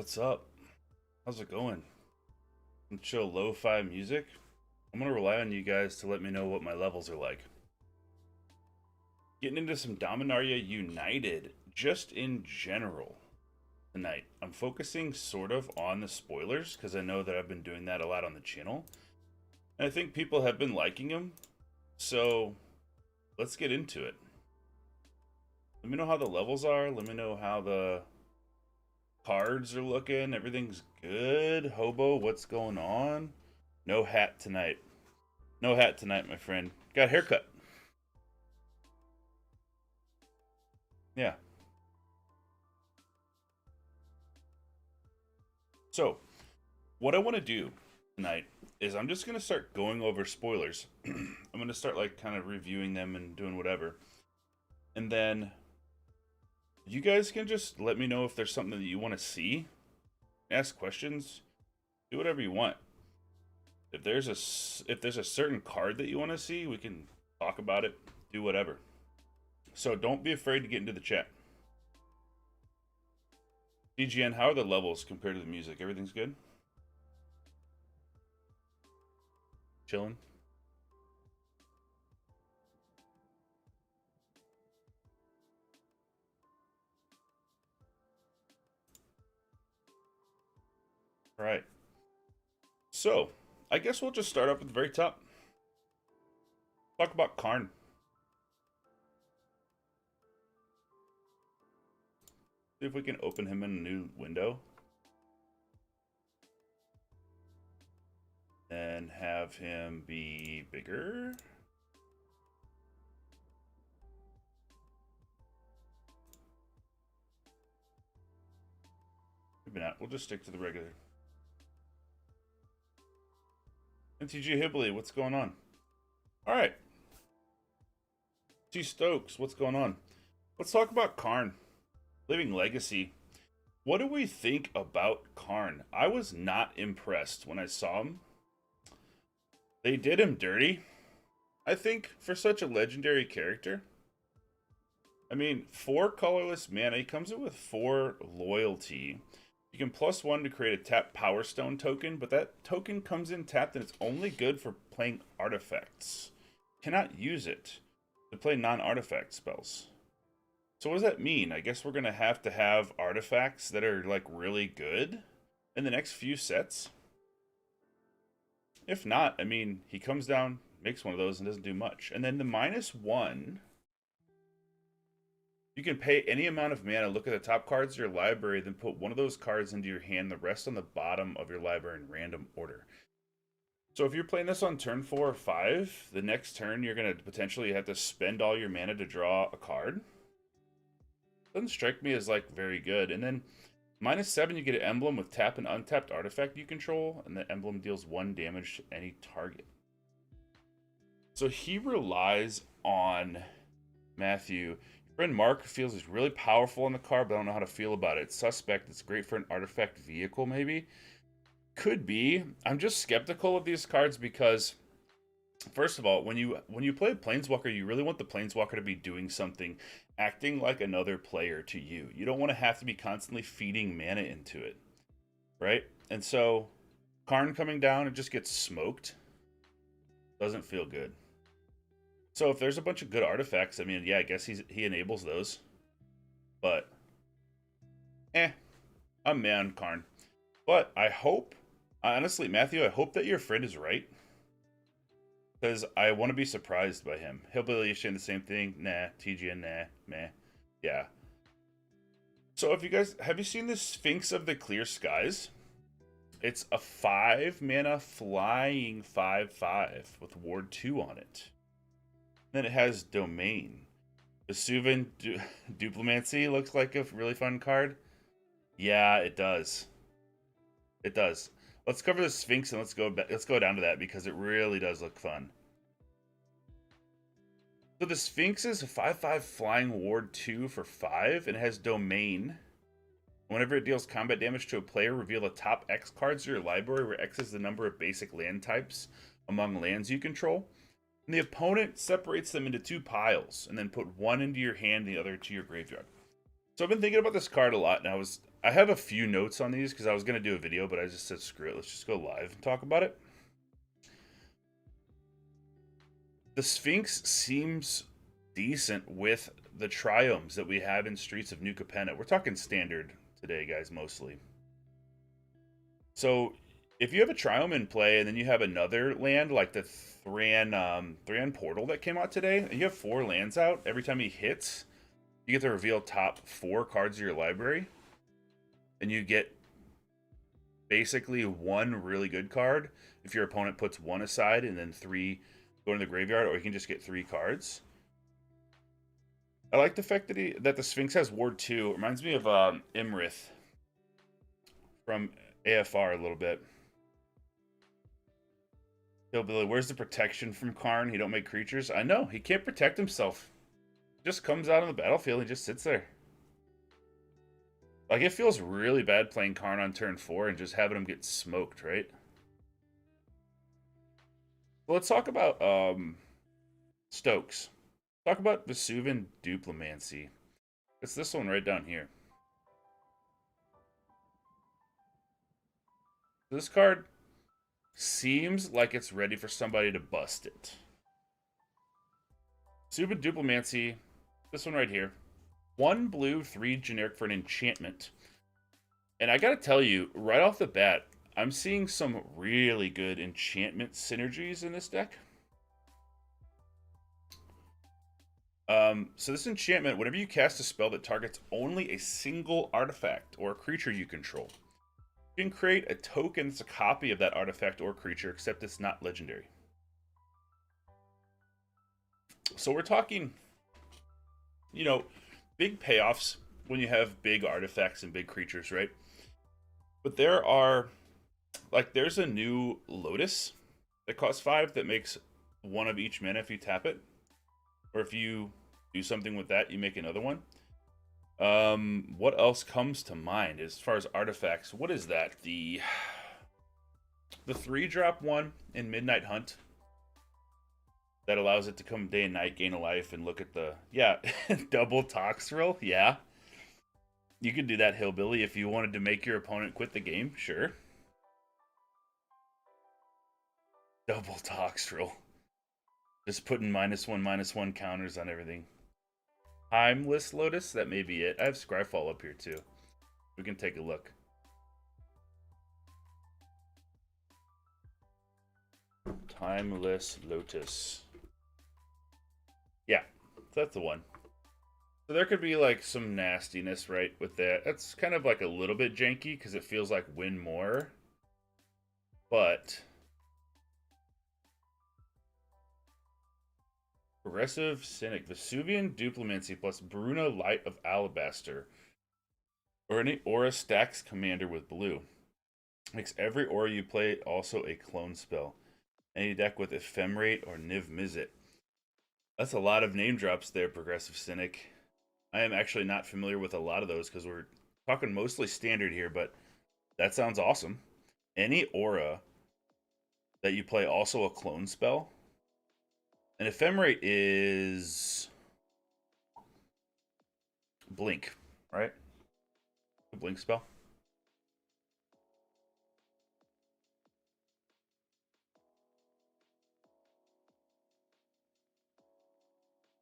What's up? How's it going? Some chill lo-fi music. I'm gonna rely on you guys to let me know what my levels are like. Getting into some Dominaria United, just in general, tonight. I'm focusing sort of on the spoilers, because I know that I've been doing that a lot on the channel. And I think people have been liking them, so let's get into it. Let me know how the levels are, let me know how the cards are looking. Everything's good. Hobo, what's going on? No hat tonight. No hat tonight, my friend. Got a haircut. Yeah. So, what I want to do tonight is I'm just going to start going over spoilers. I'm going to start like kind of reviewing them and doing whatever. And then you guys can just let me know if there's something that you want to see. Ask questions. Do whatever you want. If there's a certain card that you want to see, we can talk about it, do whatever. So don't be afraid to get into the chat. DGN, how are the levels compared to the music? Everything's good? Chilling? All right. So, I guess we'll just start up at the very top. Talk about Karn. See if we can open him in a new window. And have him be bigger. Maybe not. We'll just stick to the regular. MTG Hibley, what's going on? All right. T Stokes, what's going on? Let's talk about Karn. Living Legacy. What do we think about Karn? I was not impressed when I saw him. They did him dirty, I think, for such a legendary character. I mean, 4 colorless mana. He comes in with 4 loyalty. You can +1 to create a tap Power Stone token, but that token comes in tapped and it's only good for playing artifacts. Cannot use it to play non-artifact spells. So what does that mean? I guess we're going to have artifacts that are like really good in the next few sets. If not, I mean, he comes down, makes one of those and doesn't do much. And then the -1, you can pay any amount of mana, look at the top cards of your library, then put one of those cards into your hand, the rest on the bottom of your library in random order. So if you're playing this on turn 4 or 5, the next turn you're going to potentially have to spend all your mana to draw a card. Doesn't strike me as like very good. And then -7, you get an emblem with tap and untapped artifact you control, and the emblem deals 1 damage to any target. So he relies on Matthew. Friend Mark feels is really powerful on the card, but I don't know how to feel about it. It's suspect. It's great for an artifact vehicle, maybe. Could be. I'm just skeptical of these cards because, first of all, when you play a Planeswalker, you really want the Planeswalker to be doing something, acting like another player to you. You don't want to have to be constantly feeding mana into it, right? And so, Karn coming down and just gets smoked doesn't feel good. So if there's a bunch of good artifacts, I mean, yeah, I guess he enables those. But, I'm mad on Karn. But I hope, honestly, Matthew, I hope that your friend is right. Because I want to be surprised by him. Hillbilly is saying the same thing. Nah, TGN, nah, meh. Yeah. So if you guys, have you seen the Sphinx of the Clear Skies? It's a 5 mana flying 5/5 with Ward 2 on it. Then it has Domain. Vesuvian Duplimancy looks like a really fun card. Yeah, it does. It does. Let's cover the Sphinx and let's go down to that because it really does look fun. So the Sphinx is a 5/5 flying ward 2 for 5 and has Domain. Whenever it deals combat damage to a player, reveal the top X cards of your library, where X is the number of basic land types among lands you control. And the opponent separates them into 2 piles and then put one into your hand and the other to your graveyard. So I've been thinking about this card a lot, and I have a few notes on these because I was going to do a video, but I just said screw it. Let's just go live and talk about it. The Sphinx seems decent with the triomes that we have in Streets of New Capenna. We're talking standard today, guys, mostly. So if you have a triome in play and then you have another land like the Thran Portal that came out today, and you have 4 lands out, every time he hits, you get to reveal top 4 cards of your library. And you get basically 1 really good card if your opponent puts 1 aside and then 3 go in the graveyard, or you can just get 3 cards. I like the fact that the Sphinx has Ward 2. It reminds me of Imrith from AFR a little bit. Hillbilly, where's the protection from Karn? He don't make creatures. I know, he can't protect himself. He just comes out on the battlefield and just sits there. Like, it feels really bad playing Karn on turn 4 and just having him get smoked, right? Well, let's talk about Stokes. Talk about Vesuvian Duplimancy. It's this one right down here. This card seems like it's ready for somebody to bust it. Vesuvian Duplimancy, this one right here. 1 blue, 3 generic for an enchantment. And I gotta tell you, right off the bat, I'm seeing some really good enchantment synergies in this deck. So this enchantment, whenever you cast a spell that targets only a single artifact or a creature you control, you can create a token that's a copy of that artifact or creature, except it's not legendary. So we're talking, you know, big payoffs when you have big artifacts and big creatures, right? But there are, like, there's a new Lotus that costs 5 that makes 1 of each mana if you tap it. Or if you do something with that, you make another one. What else comes to mind as far as artifacts? What is that? The 3-drop one in Midnight Hunt that allows it to come day and night, gain a life, and look at the... Yeah, double Toxrill, yeah. You could do that, Hillbilly, if you wanted to make your opponent quit the game, sure. Double Toxrill. Just putting -1/-1 counters on everything. Timeless Lotus, that may be it. I have Scryfall up here too. We can take a look. Timeless Lotus. Yeah, that's the one. So there could be like some nastiness, right, with that. That's kind of like a little bit janky because it feels like win more. But Progressive Cynic, Vesuvian Duplimancy plus Bruna Light of Alabaster. Or any aura stacks commander with blue. Makes every aura you play also a clone spell. Any deck with Ephemerate or Niv Mizzet. That's a lot of name drops there, Progressive Cynic. I am actually not familiar with a lot of those because we're talking mostly standard here, but that sounds awesome. Any aura that you play also a clone spell. An Ephemerate is Blink, right? A Blink spell.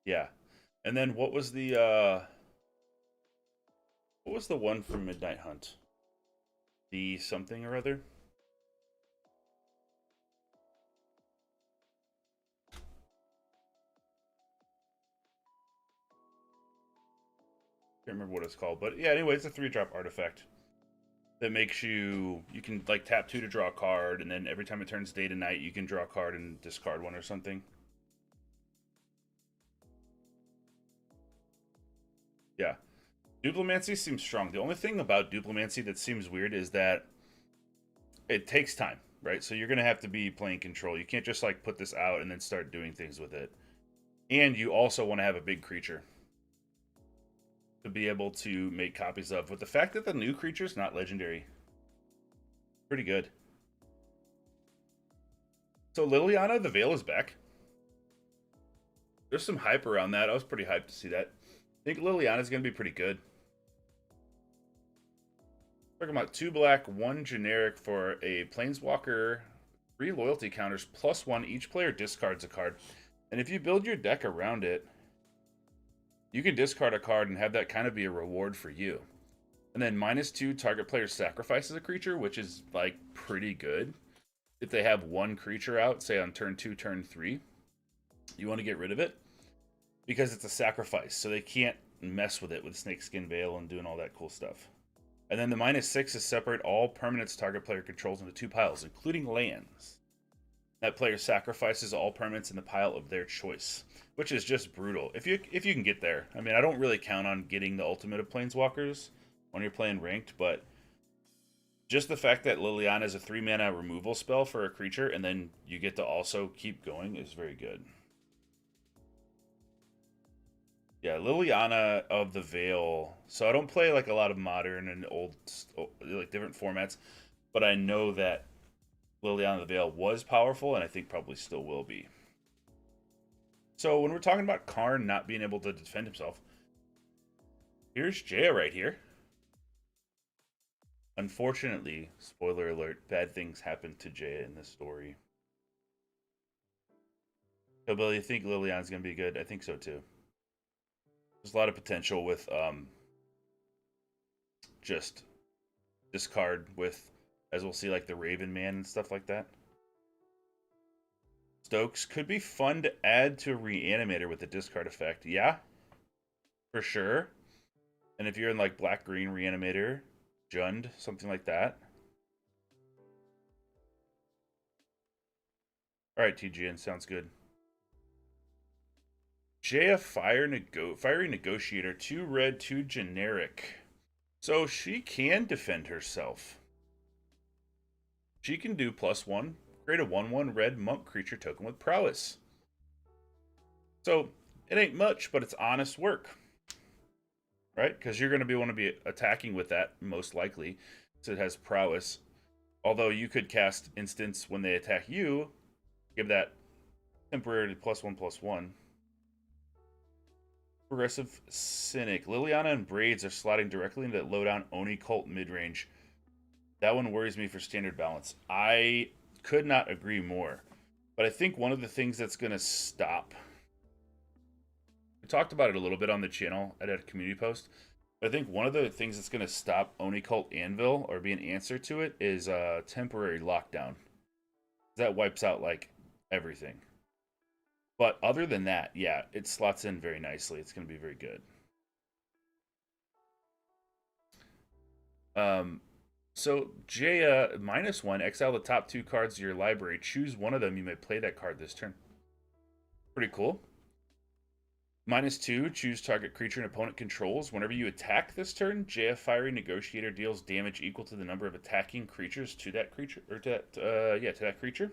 Yeah. And then what was the one from Midnight Hunt? The something or other? Can't remember what it's called, but yeah, anyway, it's a 3-drop artifact that makes you can like tap 2 to draw a card, and then every time it turns day to night, you can draw a card and discard one or something. Yeah. Duplimancy seems strong. The only thing about Duplimancy that seems weird is that it takes time, right? So you're going to have to be playing control. You can't just like put this out and then start doing things with it. And you also want to have a big creature to be able to make copies of. With the fact that the new creature is not legendary, pretty good. So Liliana, the Veil is back. There's some hype around that. I was pretty hyped to see that. I think Liliana is going to be pretty good. Talking about 2 black, 1 generic for a Planeswalker, 3 loyalty counters, +1. Each player discards a card. And if you build your deck around it, you can discard a card and have that kind of be a reward for you. And then -2, target player sacrifices a creature, which is like pretty good. If they have 1 creature out, say on turn 2, turn 3, you want to get rid of it because it's a sacrifice, so they can't mess with it with Snakeskin Veil and doing all that cool stuff. And then the -6 is separate all permanents target player controls into 2 piles, including lands. That player sacrifices all permanents in the pile of their choice, which is just brutal. If you can get there. I mean, I don't really count on getting the ultimate of Planeswalkers when you're playing ranked, but just the fact that Liliana is a 3-mana removal spell for a creature, and then you get to also keep going is very good. Yeah, Liliana of the Veil. So I don't play like a lot of modern and old, like different formats, but I know that Liliana of the Veil was powerful, and I think probably still will be. So when we're talking about Karn not being able to defend himself, here's Jaya right here. Unfortunately, spoiler alert, bad things happen to Jaya in this story. So, Bill, you think Liliana's going to be good? I think so too. There's a lot of potential with just discard with, as we'll see, like the Raven Man and stuff like that. Stokes could be fun to add to a Reanimator with the discard effect. Yeah, for sure. And if you're in like black-green Reanimator, Jund, something like that. Alright, TGN, sounds good. Jaya Fiery Negotiator, 2 red, 2 generic. So she can defend herself. She can do +1, create a 1/1 red monk creature token with prowess. So it ain't much, but it's honest work. Right? Because you're going to want to be attacking with that, most likely. So it has prowess. Although you could cast instants when they attack you, give that temporarily +1/+1. Progressive Cynic. Liliana and Braids are sliding directly into that lowdown Oni Cult midrange. That one worries me for standard balance. I could not agree more. But I think one of the things that's going to stop... We talked about it a little bit on the channel at a community post. But I think one of the things that's going to stop Oni Cult Anvil, or be an answer to it, is temporary lockdown. That wipes out, like, everything. But other than that, yeah, it slots in very nicely. It's going to be very good. So Jaya, -1, exile the top 2 cards of your library. Choose one of them. You may play that card this turn. Pretty cool. -2, choose target creature an opponent controls. Whenever you attack this turn, Jaya Fiery Negotiator deals damage equal to the number of attacking creatures to that creature, or to that creature.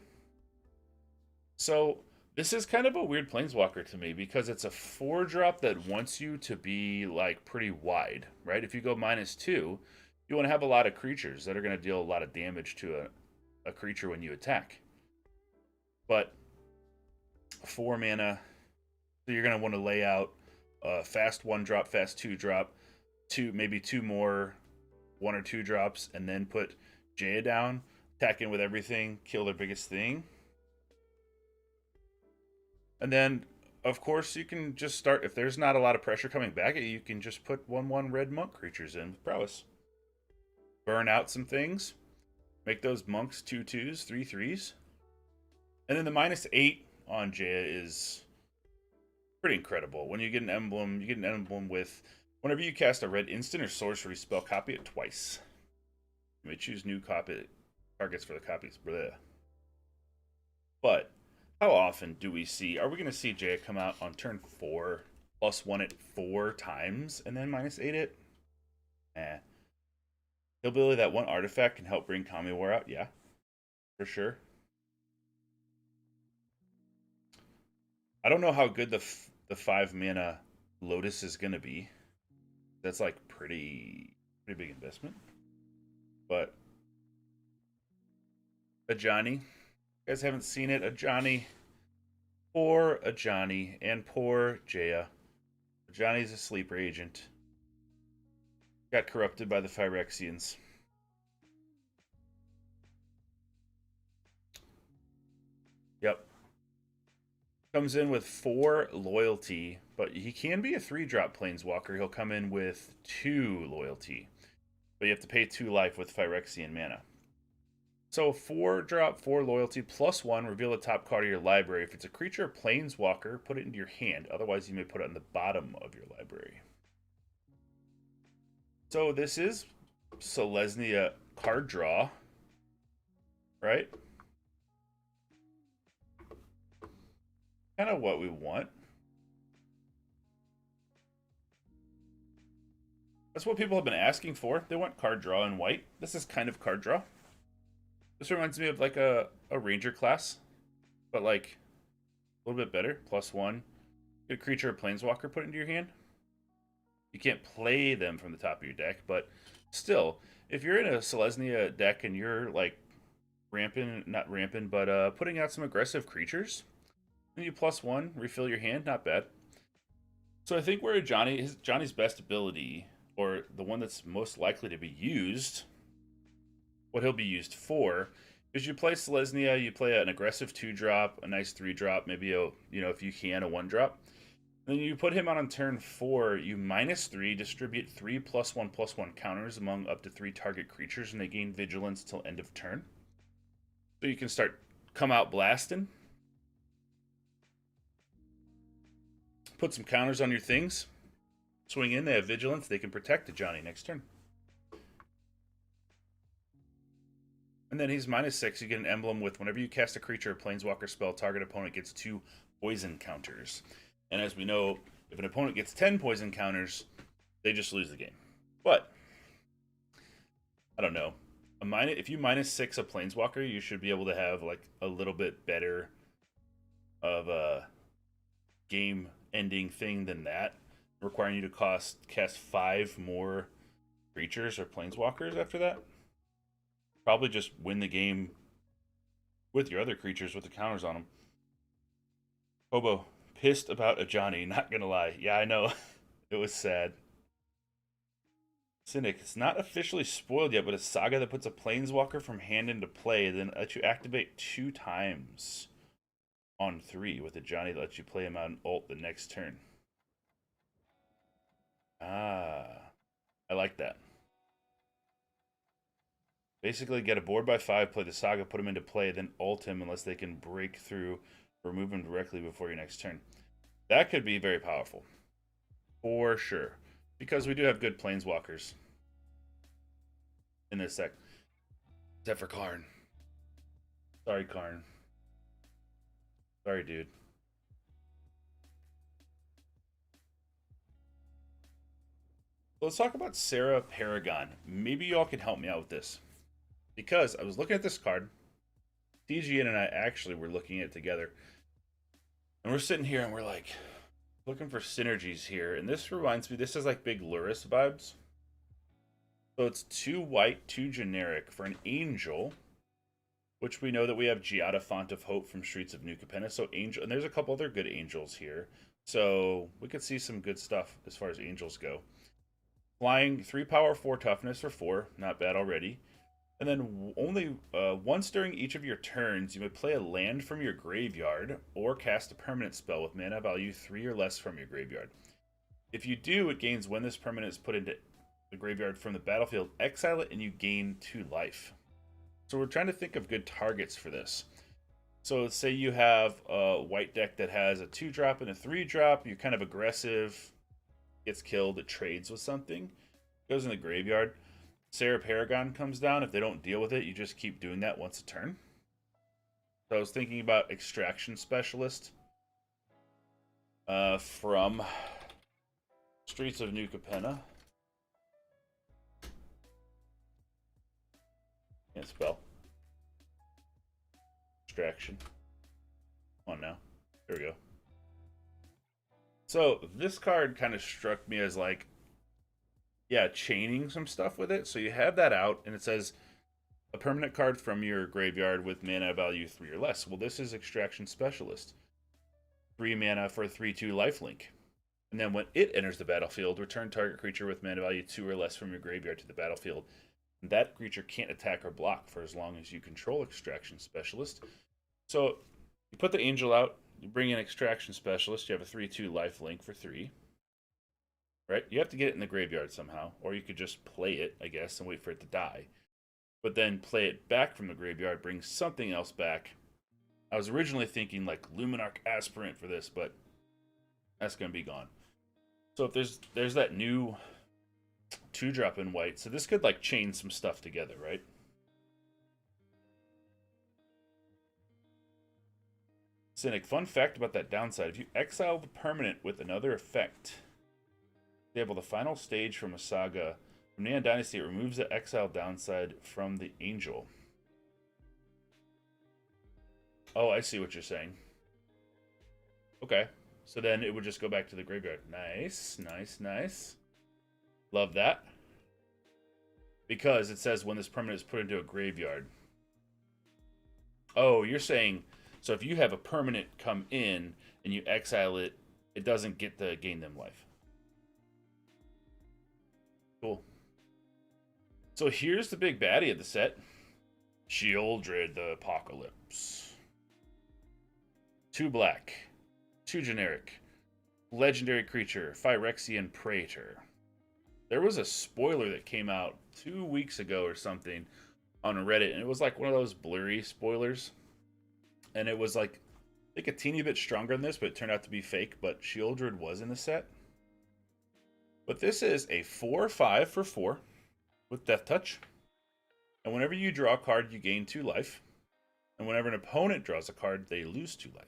So this is kind of a weird Planeswalker to me because it's a 4-drop that wants you to be like pretty wide, right? If you go -2, you want to have a lot of creatures that are going to deal a lot of damage to a creature when you attack. But 4 mana, so you're going to want to lay out fast 1-drop, fast 2-drop, maybe 2 more 1 or 2 drops, and then put Jaya down, attack in with everything, kill their biggest thing. And then, of course, you can just start, if there's not a lot of pressure coming back at you, you can just put 1/1 red monk creatures in with prowess. Burn out some things. Make those monks 2/2s, 3/3s. And then the -8 on Jaya is pretty incredible. When you get an emblem, you get an emblem with, whenever you cast a red instant or sorcery spell, copy it twice. You may choose new copy targets for the copies. Bleh. But how often do we see, are we going to see Jaya come out on turn 4, +1 it 4 times, and then -8 it? Eh. Hillbilly, that 1 artifact can help bring Kami War out? Yeah, for sure. I don't know how good the 5-mana Lotus is going to be. That's like pretty big investment. But Ajani, you guys haven't seen it. Ajani. Poor Ajani and poor Jaya. Ajani's a sleeper agent. Got corrupted by the Phyrexians. Yep. Comes in with 4 loyalty, but he can be a 3-drop planeswalker. He'll come in with 2 loyalty, but you have to pay 2 life with Phyrexian mana. So 4-drop, 4 loyalty, +1, reveal the top card of your library. If it's a creature or planeswalker, put it into your hand. Otherwise, you may put it on the bottom of your library. So this is Selesnia card draw, right? Kind of what we want. That's what people have been asking for. They want card draw in white. This is kind of card draw. This reminds me of like a ranger class, but like a little bit better. +1. Get a creature or planeswalker put into your hand. You can't play them from the top of your deck, but still, if you're in a Selesnia deck and you're like not ramping, but putting out some aggressive creatures, then you +1, refill your hand, not bad. So I think where Johnny's best ability, or the one that's most likely to be used, what he'll be used for, is you play Selesnia, you play an aggressive 2-drop, a nice 3-drop, maybe if you can, a 1-drop. Then you put him on turn 4, you -3, distribute 3 +1/+1 counters among up to 3 target creatures, and they gain vigilance till end of turn. So you can come out blasting. Put some counters on your things. Swing in, they have vigilance, they can protect Johnny next turn. And then he's -6, you get an emblem with whenever you cast a creature or planeswalker spell, target opponent gets 2 poison counters. And as we know, if an opponent gets 10 poison counters, they just lose the game. But, I don't know. If you -6 a planeswalker, you should be able to have like a little bit better of a game-ending thing than that, requiring you to cast 5 more creatures or planeswalkers after that. Probably just win the game with your other creatures with the counters on them. Hobo, pissed about a Johnny, not gonna lie. Yeah, I know. It was sad. Cynic, it's not officially spoiled yet, but a saga that puts a planeswalker from hand into play, then lets you activate 2 times on 3 with a Johnny that lets you play him out and ult the next turn. Ah, I like that. Basically, get a board by 5, play the saga, put him into play, then ult him unless they can break through or move him directly before your next turn. That could be very powerful. For sure. Because we do have good planeswalkers in this deck. Except for Karn. Sorry, Karn. Sorry, dude. Let's talk about Sarah Paragon. Maybe y'all can help me out with this. Because I was looking at this card. DGN and I actually were looking at it together. And we're sitting here and we're like, looking for synergies here. And this reminds me, this is like big Luris vibes. So it's 2 white, 2 generic for an angel. Which we know that we have Giada, Font of Hope from Streets of New Capenna. So angel, and there's a couple other good angels here. So we could see some good stuff as far as angels go. Flying, 3 power, 4 toughness for 4. Not bad already. And then only once during each of your turns, you may play a land from your graveyard or cast a permanent spell with mana value 3 or less from your graveyard. If you do, it gains when this permanent is put into the graveyard from the battlefield. Exile it and you gain 2 life. So we're trying to think of good targets for this. So let's say you have a white deck that has a 2-drop and a 3-drop. You're kind of aggressive. Gets killed. It trades with something. Goes in the graveyard. Sarah Paragon comes down. If they don't deal with it, you just keep doing that once a turn. So I was thinking about Extraction Specialist from Streets of New Capenna. Can't spell. Extraction. Come on now. There we go. So this card kind of struck me as like, yeah, chaining some stuff with it. So you have that out, and it says a permanent card from your graveyard with mana value 3 or less. Well, this is Extraction Specialist. 3 mana for a 3/2 lifelink. And then when it enters the battlefield, return target creature with mana value 2 or less from your graveyard to the battlefield. And that creature can't attack or block for as long as you control Extraction Specialist. So You put the Angel out, you bring in Extraction Specialist, you have a 3/2 life link for 3. Right? You have to get it in the graveyard somehow, or you could just play it, I guess, and wait for it to die. But then play it back from the graveyard, bring something else back. I was originally thinking like Luminarch Aspirant for this, but that's going to be gone. So if there's that new 2-drop in white, so this could like chain some stuff together, right? Cynic, fun fact about that downside. If you exile the permanent with another effect, disable the final stage from a saga from Neon Dynasty, it removes the exile downside from the Angel. Oh, I see what you're saying. Okay. So then it would just go back to the graveyard. Nice, nice, nice. Love that. Because it says when this permanent is put into a graveyard. Oh, you're saying, so if you have a permanent come in and you exile it, it doesn't get to gain them life. Cool. So here's the big baddie of the set. Shieldred the Apocalypse. 2 black. 2 generic. Legendary creature. Phyrexian Praetor. There was a spoiler that came out 2 weeks ago or something on Reddit, and it was like one of those blurry spoilers. And it was like, I think a teeny bit stronger than this, but it turned out to be fake, but Shieldred was in the set. But this is a 4/5 for 4 with Death Touch. And whenever you draw a card, you gain 2 life. And whenever an opponent draws a card, they lose 2 life.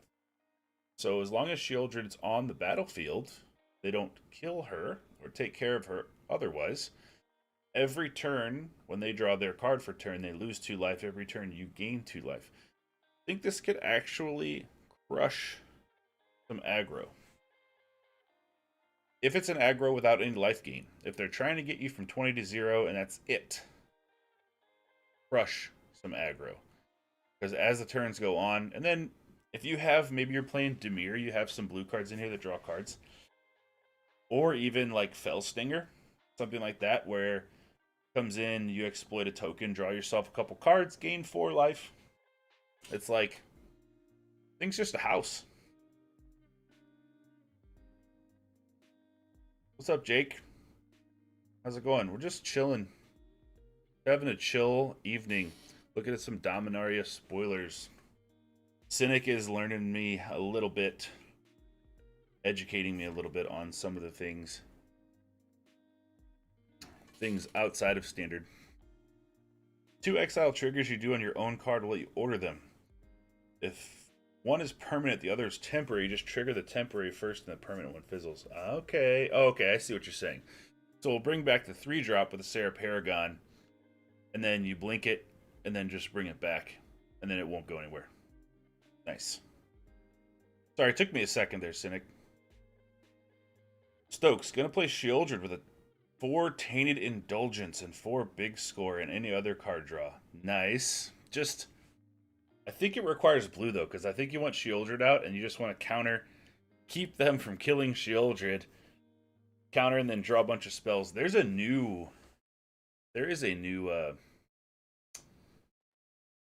So as long as Shieldred's on the battlefield, they don't kill her or take care of her otherwise. Every turn, when they draw their card for turn, they lose 2 life. Every turn, you gain 2 life. I think this could actually crush some aggro. If it's an aggro without any life gain, if they're trying to get you from 20 to 0 and that's it, crush some aggro. Because as the turns go on, and then if you have, maybe you're playing Dimir, you have some blue cards in here that draw cards. Or even like Fellstinger, something like that, where comes in, you exploit a token, draw yourself a couple cards, gain 4 life. It's like, thing's just a house. What's up, Jake? How's it going? We're just chilling. Having a chill evening. Looking at some Dominaria spoilers. Cynic is learning me a little bit. Educating me a little bit on some of the things. Things outside of standard. 2 exile triggers you do on your own card will let you order them. If one is permanent, the other is temporary. You just trigger the temporary first and the permanent one fizzles. Okay. Okay, I see what you're saying. So we'll bring back the 3-drop with the Sarah Paragon, and then you blink it, and then just bring it back, and then it won't go anywhere. Nice. Sorry, it took me a second there, Cynic. Stokes, gonna play Shieldred with a 4 Tainted Indulgence and 4 Big Score and any other card draw. Nice. Just, I think it requires blue, though, because I think you want Shieldred out, and you just want to counter, keep them from killing Shieldred, counter, and then draw a bunch of spells. There is a new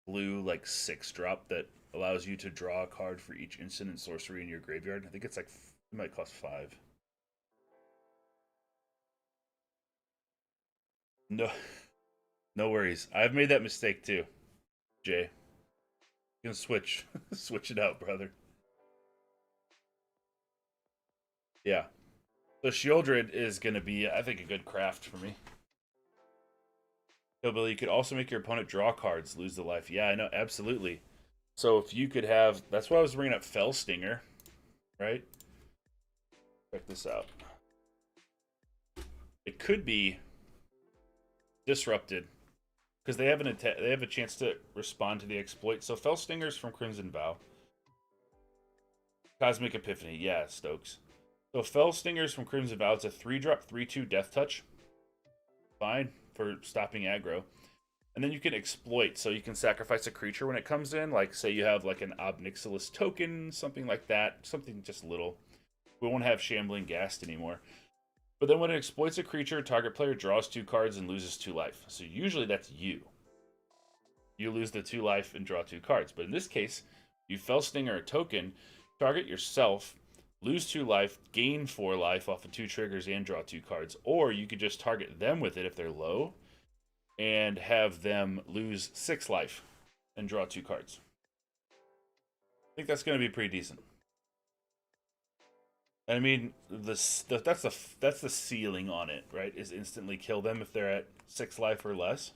blue, like, 6-drop that allows you to draw a card for each instant and sorcery in your graveyard. I think it's like, it might cost 5. No worries. I've made that mistake too, Jay. You can switch it out, brother. Yeah. So Shieldred is going to be, I think, a good craft for me. Hillbilly, you could also make your opponent draw cards, lose the life. Yeah, I know, absolutely. So if you could have, that's why I was bringing up Fellstinger, right? Check this out. It could be disrupted because they have a chance to respond to the exploit. So Fellstingers from Crimson Vow, Cosmic Epiphany, yeah, Stokes. So Fellstingers from Crimson Vow, it's a 3-drop 3/2 Death Touch, fine for stopping aggro, and then you can exploit. So you can sacrifice a creature when it comes in, like say you have like an Obnixilis token, something like that, something just little. We won't have Shambling Ghast anymore. But then when it exploits a creature, target player draws 2 cards and loses 2 life. So usually that's you. You lose the 2 life and draw 2 cards. But in this case, You Felstinger a token, target yourself, lose 2 life, gain 4 life off of 2 triggers, and draw 2 cards. Or you could just target them with it if they're low, and have them lose 6 life and draw 2 cards. I think that's going to be pretty decent. I mean, that's the ceiling on it, right? Is instantly kill them if they're at 6 life or less.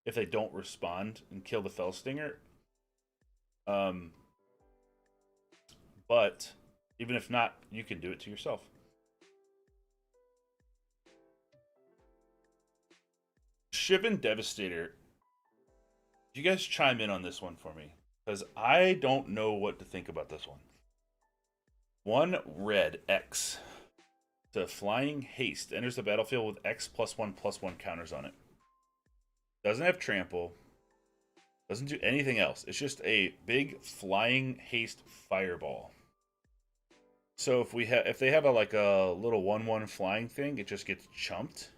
If they don't respond, and kill the Felstinger. But even if not, you can do it to yourself. Shivan Devastator. You guys chime in on this one for me, because I don't know what to think about this one. 1 red X to flying haste, enters the battlefield with X +1/+1 counters on it. Doesn't have trample. Doesn't do anything else. It's just a big flying haste fireball. So if they have a little 1/1 flying thing, it just gets chumped.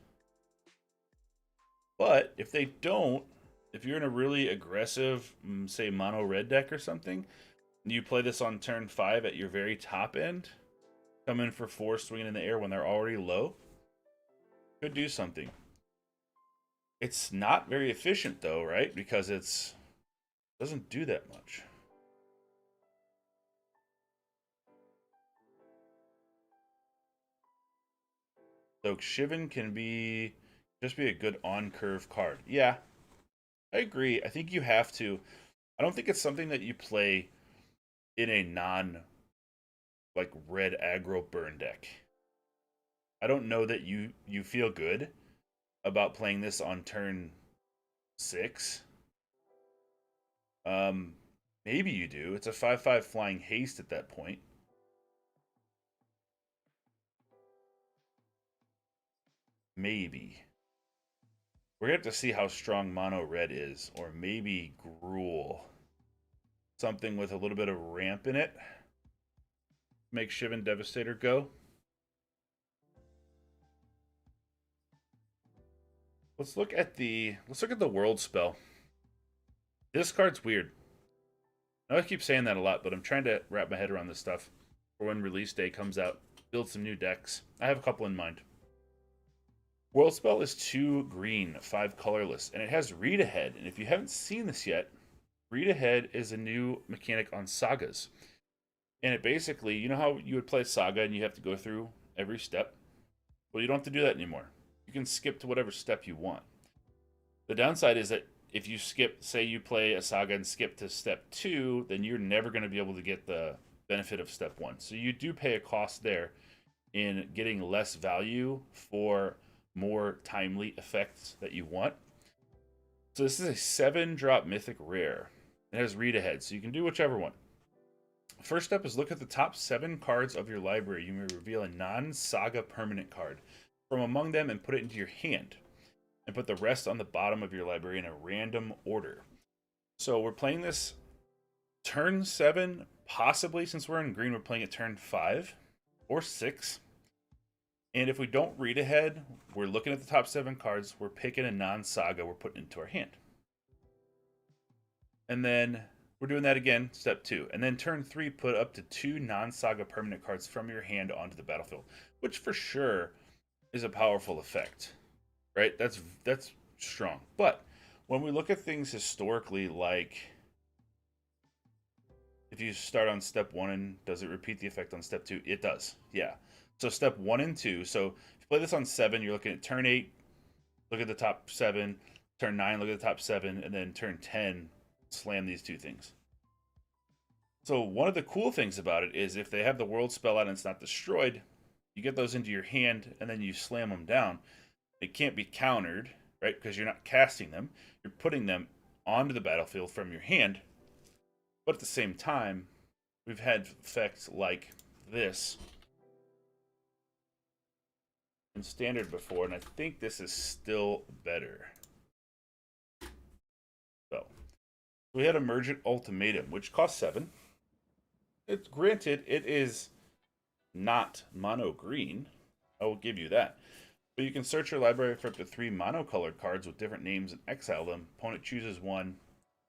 But if they don't, if you're in a really aggressive, say mono red deck or something, you play this on turn 5 at your very top end, come in for 4 swinging in the air when they're already low, could do something. It's not very efficient though, right? Because it doesn't do that much. So Shivan can just be a good on-curve card. Yeah, I agree. I think you have to. I don't think it's something that you play in a red aggro burn deck. I don't know that you feel good about playing this on turn 6. Maybe you do. It's a 5/5 flying haste at that point. Maybe. We're going to have to see how strong mono red is, or maybe Gruul. Something with a little bit of ramp in it. Make Shivan Devastator go. Let's look at the world spell. This card's weird. I know I keep saying that a lot, but I'm trying to wrap my head around this stuff for when release day comes out. Build some new decks. I have a couple in mind. World spell is 2 green, 5 colorless, and it has read ahead. And if you haven't seen this yet, read ahead is a new mechanic on sagas. And it basically, you know how you would play saga and you have to go through every step? Well, you don't have to do that anymore. You can skip to whatever step you want. The downside is that if you skip, say you play a saga and skip to step 2, then you're never going to be able to get the benefit of step 1. So you do pay a cost there in getting less value for more timely effects that you want. So this is a 7-drop mythic rare. It has read ahead, so you can do whichever one. First step is look at the top 7 cards of your library. You may reveal a non-saga permanent card from among them and put it into your hand. And put the rest on the bottom of your library in a random order. So we're playing this turn 7, possibly, since we're in green, we're playing it turn 5 or 6. And if we don't read ahead, we're looking at the top 7 cards, we're picking a non-saga, we're putting it into our hand. And then we're doing that again, step 2. And then turn 3, put up to 2 non-saga permanent cards from your hand onto the battlefield, which for sure is a powerful effect, right? That's strong. But when we look at things historically, like if you start on step 1 and does it repeat the effect on step 2? It does, yeah. So step 1 and 2. So if you play this on 7, you're looking at turn 8, look at the top 7, turn 9, look at the top 7, and then turn 10, slam these 2 things. So one of the cool things about it is if they have the world spell out and it's not destroyed, you get those into your hand and then you slam them down. It can't be countered, right? Because you're not casting them. You're putting them onto the battlefield from your hand. But at the same time, we've had effects like this in standard before, and I think this is still better. So we had Emergent Ultimatum, which costs 7. It's granted, it is not mono green. I will give you that. But you can search your library for up to 3 monocolored cards with different names and exile them. Opponent chooses one,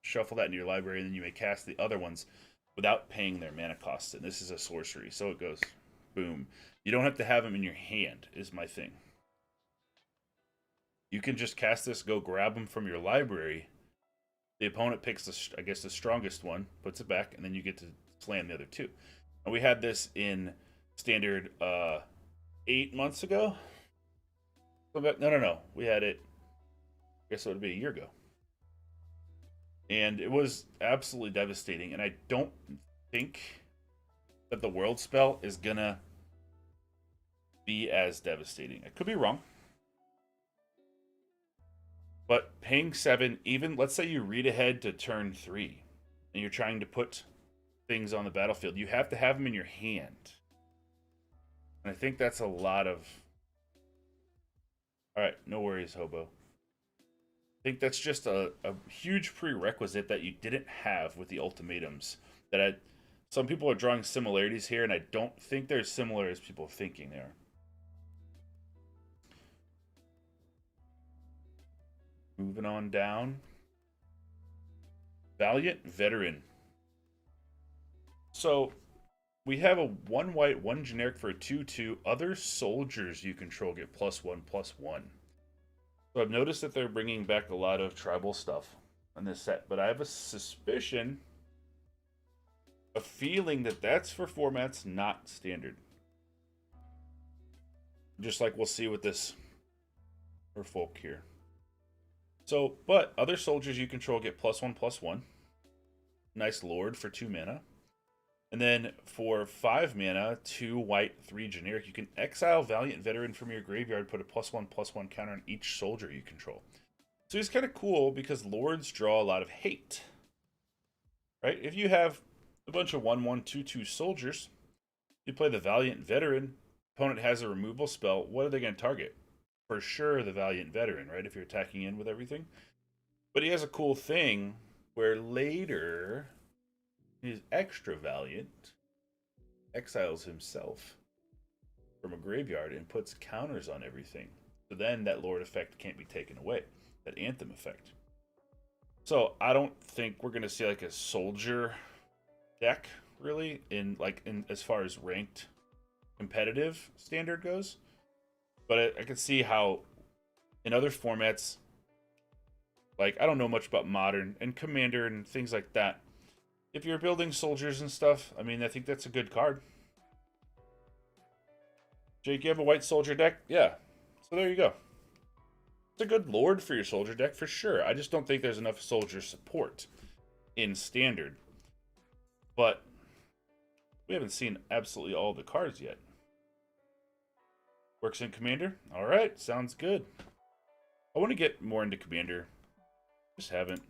shuffle that into your library, and then you may cast the other ones without paying their mana costs. And this is a sorcery, so it goes boom. You don't have to have them in your hand, is my thing. You can just cast this, go grab them from your library. The opponent picks, the strongest one, puts it back, and then you get to slam the other two. And we had this in Standard 8 months ago. No. We had it, I guess it would be a year ago. And it was absolutely devastating. And I don't think that the World Spell is going to be as devastating. I could be wrong. But paying 7, even let's say you read ahead to turn 3 and you're trying to put things on the battlefield, you have to have them in your hand. And I think that's a lot of... Alright, no worries, Hobo. I think that's just a huge prerequisite that you didn't have with the ultimatums. Some people are drawing similarities here, and I don't think they're as similar as people are thinking they are. Moving on down. Valiant Veteran. So, we have a 1 white, 1 generic for a 2/2. Other soldiers you control get +1/+1. So I've noticed that they're bringing back a lot of tribal stuff in this set, but I have a suspicion, a feeling that that's for formats not standard. Just like we'll see with this Merfolk here. So, but other soldiers you control get +1/+1. Nice Lord for 2 mana. And then for 5 mana, 2 white, 3 generic, you can exile Valiant Veteran from your graveyard, put a +1/+1 counter on each soldier you control. So he's kind of cool because Lords draw a lot of hate. Right? If you have a bunch of 1/1, 2/2 soldiers, you play the Valiant Veteran, opponent has a removal spell, what are they going to target? For sure the Valiant Veteran, right? If you're attacking in with everything. But he has a cool thing where later he's extra valiant, exiles himself from a graveyard and puts counters on everything. So then that Lord effect can't be taken away, that Anthem effect. So I don't think we're gonna see like a soldier deck really in as far as ranked competitive standard goes. But I can see how in other formats, like I don't know much about Modern and Commander and things like that. If you're building soldiers and stuff, I mean, I think that's a good card. Jake, you have a white soldier deck? Yeah. So there you go. It's a good Lord for your soldier deck for sure. I just don't think there's enough soldier support in Standard. But we haven't seen absolutely all the cards yet. Works in Commander? Alright, sounds good. I want to get more into Commander. Just haven't.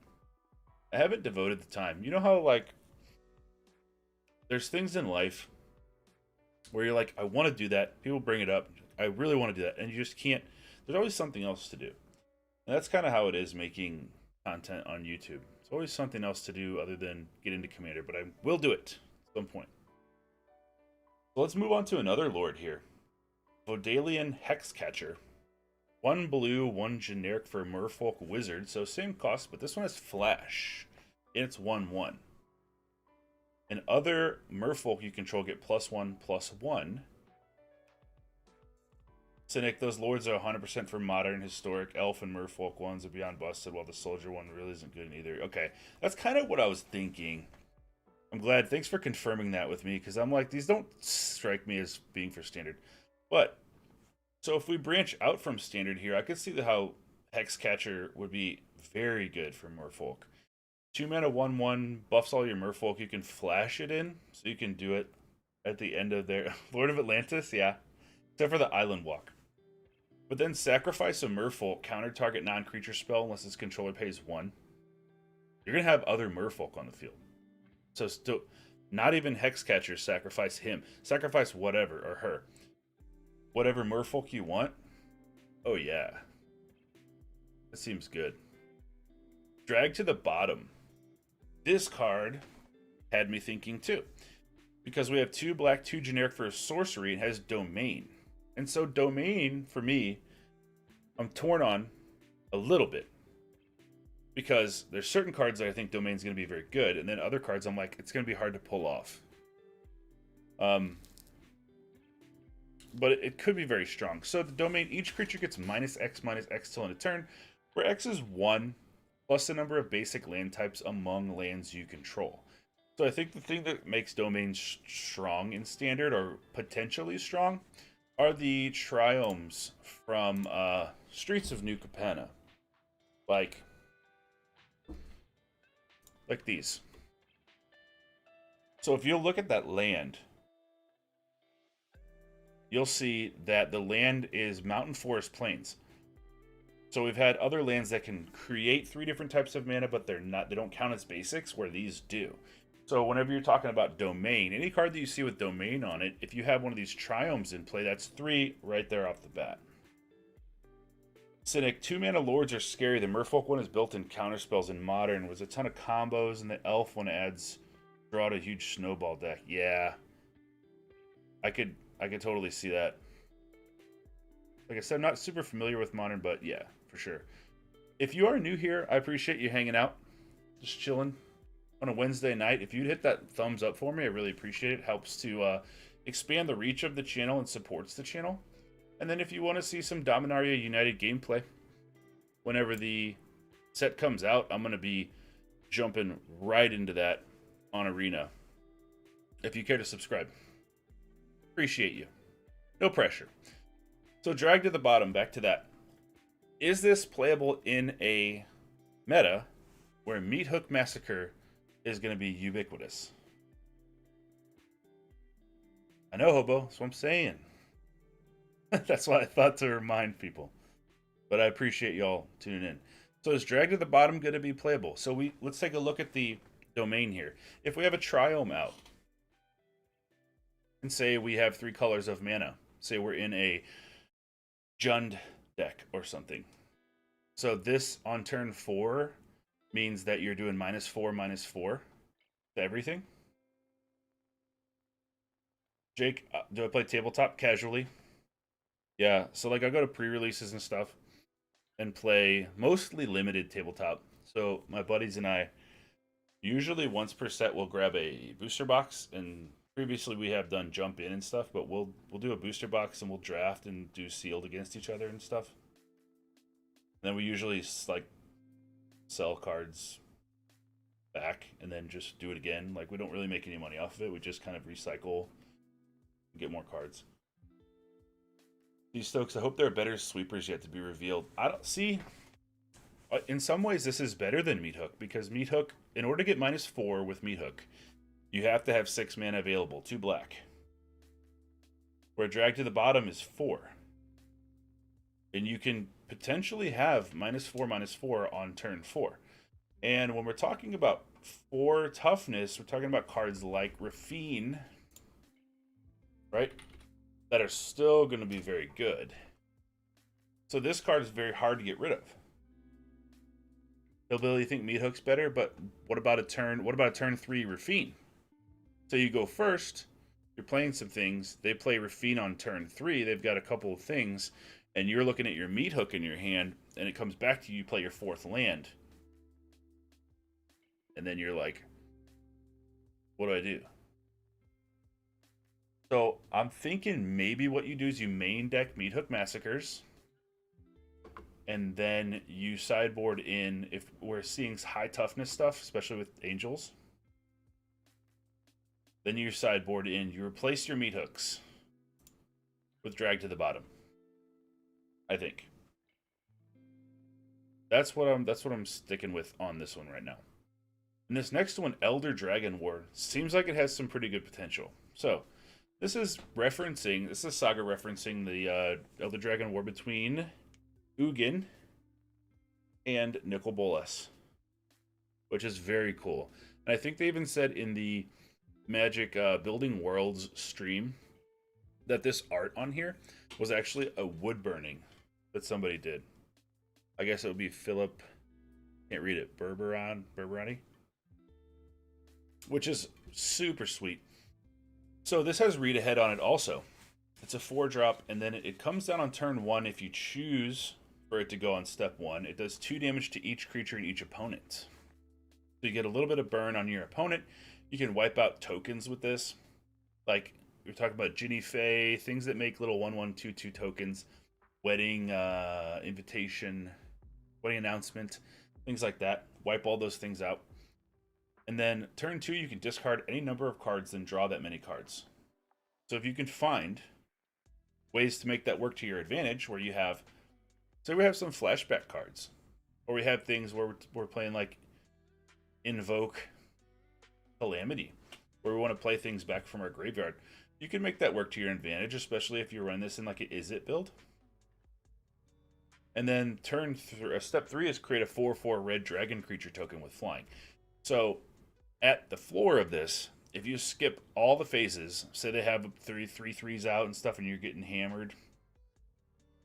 I haven't devoted the time. You know how, like, there's things in life where you're like, I want to do that. People bring it up. I really want to do that. And you just can't. There's always something else to do. And that's kind of how it is making content on YouTube. It's always something else to do other than get into Commander. But I will do it at some point. So let's move on to another Lord here. Vodalian Hexcatcher. 1 blue, 1 generic for Merfolk Wizard. So same cost, but this one has Flash. And it's 1/1. And other Merfolk you control get +1/+1. Cynic, those Lords are 100% for Modern, Historic, Elf, and Merfolk ones are beyond busted, while the Soldier one really isn't good either. Okay, that's kind of what I was thinking. I'm glad. Thanks for confirming that with me, because I'm like, these don't strike me as being for Standard. But, so if we branch out from Standard here, I could see how Hexcatcher would be very good for Merfolk. 2 mana 1/1 buffs all your Merfolk. You can flash it in, so you can do it at the end of their Lord of Atlantis, yeah. Except for the Island Walk. But then sacrifice a Merfolk, counter target non-creature spell unless its controller pays 1. You're gonna have other Merfolk on the field. So still, not even Hexcatcher, sacrifice him. Sacrifice whatever, or her. Whatever Merfolk you want. Oh yeah. That seems good. Drag to the bottom. This card had me thinking too. Because we have 2 black, 2 generic for a sorcery and has Domain. And so Domain, for me, I'm torn on a little bit. because there's certain cards that I think Domain's going to be very good, and then other cards I'm like, it's going to be hard to pull off. But it could be very strong. So the Domain, each creature gets -X till end of turn, where X is 1, plus the number of basic land types among lands you control. So I think the thing that makes Domain strong in Standard, or potentially strong, are the triomes from Streets of New Capenna. Like these. So if you look at that land, you'll see that the land is Mountain Forest Plains. So we've had other lands that can create 3 different types of mana, but they don't count as basics, where these do. So whenever you're talking about Domain, any card that you see with Domain on it, if you have one of these triomes in play, that's 3 right there off the bat. Cynic, 2-mana lords are scary. The Merfolk one is built in counterspells in Modern. Was a ton of combos, and the Elf one adds draw to huge snowball deck. Yeah. I could totally see that. Like I said, I'm not super familiar with Modern, but yeah, for sure. If you are new here, I appreciate you hanging out, just chilling on a Wednesday night. If you'd hit that thumbs up for me, I really appreciate it. It helps to expand the reach of the channel and supports the channel. And then if you want to see some Dominaria United gameplay, whenever the set comes out, I'm going to be jumping right into that on Arena. If you care to subscribe. Appreciate you. No pressure. So drag to the bottom, back to that. Is this playable in a meta where MYTHIC Massacre is going to be ubiquitous? I know, Hobo. That's what I'm saying. That's why I thought to remind people. But I appreciate y'all tuning in. So is drag to the bottom going to be playable? So let's take a look at the Domain here. If we have a triome out, and say we have 3 colors of mana. Say we're in a Jund deck or something. So this on turn 4 means that you're doing -4/-4 to everything. Jake, do I play tabletop casually? Yeah, so like I go to pre-releases and stuff and play mostly limited tabletop. So my buddies and I, usually once per set, we'll grab a booster box, and previously we have done jump in and stuff, but we'll do a booster box and we'll draft and do sealed against each other and stuff. And then we usually like sell cards back and then just do it again. Like we don't really make any money off of it. We just kind of recycle and get more cards. These Stokes, I hope there are better sweepers yet to be revealed. I don't see. In some ways, this is better than MYTHIC, because MYTHIC, in order to get -4 with MYTHIC, you have to have 6 mana available, 2 black. Where drag to the bottom is 4. And you can potentially have -4/-4 on turn 4. And when we're talking about 4 toughness, we're talking about cards like Rafine, right? That are still going to be very good. So this card is very hard to get rid of. Hillbilly think MYTHIC's better, but what about a turn 3 Rafine? So you go first, you're playing some things, they play Rafine on turn 3, they've got a couple of things, and you're looking at your MYTHIC in your hand, and it comes back to you, you play your 4th land. And then you're like, what do I do? So I'm thinking maybe what you do is you main deck MYTHIC Massacres, and then you sideboard in, if we're seeing high toughness stuff, especially with Angels, then you sideboard in, you replace your MYTHICs with drag to the bottom. I think. That's what I'm sticking with on this one right now. And this next one, Elder Dragon War, seems like it has some pretty good potential. So this is Saga referencing the Elder Dragon War between Ugin and Nicol Bolas, which is very cool. And I think they even said in the Magic Building Worlds stream that this art on here was actually a wood burning that somebody did. I guess it would be Philip, can't read it, Berberani, which is super sweet. So this has read ahead on it also. It's a 4-drop, and then it comes down on turn 1 if you choose for it to go on step 1. It does 2 damage to each creature and each opponent. So you get a little bit of burn on your opponent. You can wipe out tokens with this. Like, we're talking about Ginny Fae, things that make little 1/1/2/2 tokens. Wedding, invitation, wedding announcement, things like that. Wipe all those things out. And then turn 2, you can discard any number of cards, then draw that many cards. So if you can find ways to make that work to your advantage, where you have, say we have some flashback cards, or we have things where we're playing like Invoke Calamity, where we want to play things back from our graveyard, you can make that work to your advantage, especially if you run this in like an Is It build. And then step 3 is create a 4/4 red dragon creature token with flying. So at the floor of this, if you skip all the phases, say they have 3/3s out and stuff and you're getting hammered,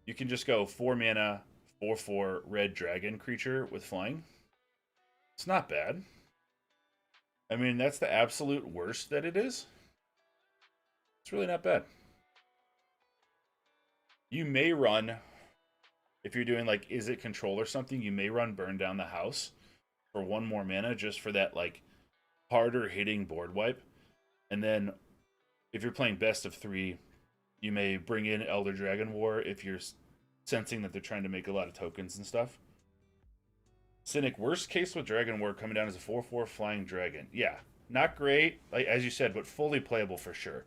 you can just go 4 mana, 4/4 red dragon creature with flying. It's not bad. I mean, that's the absolute worst that it is. It's really not bad. You may run, if you're doing like Is It Control or something, you may run Burn Down the House for 1 more mana just for that like harder hitting board wipe. And then if you're playing best of 3, you may bring in Elder Dragon War if you're sensing that they're trying to make a lot of tokens and stuff. Cynic, worst case with Dragon War coming down as a 4/4 flying dragon. Yeah, not great, like as you said, but fully playable for sure.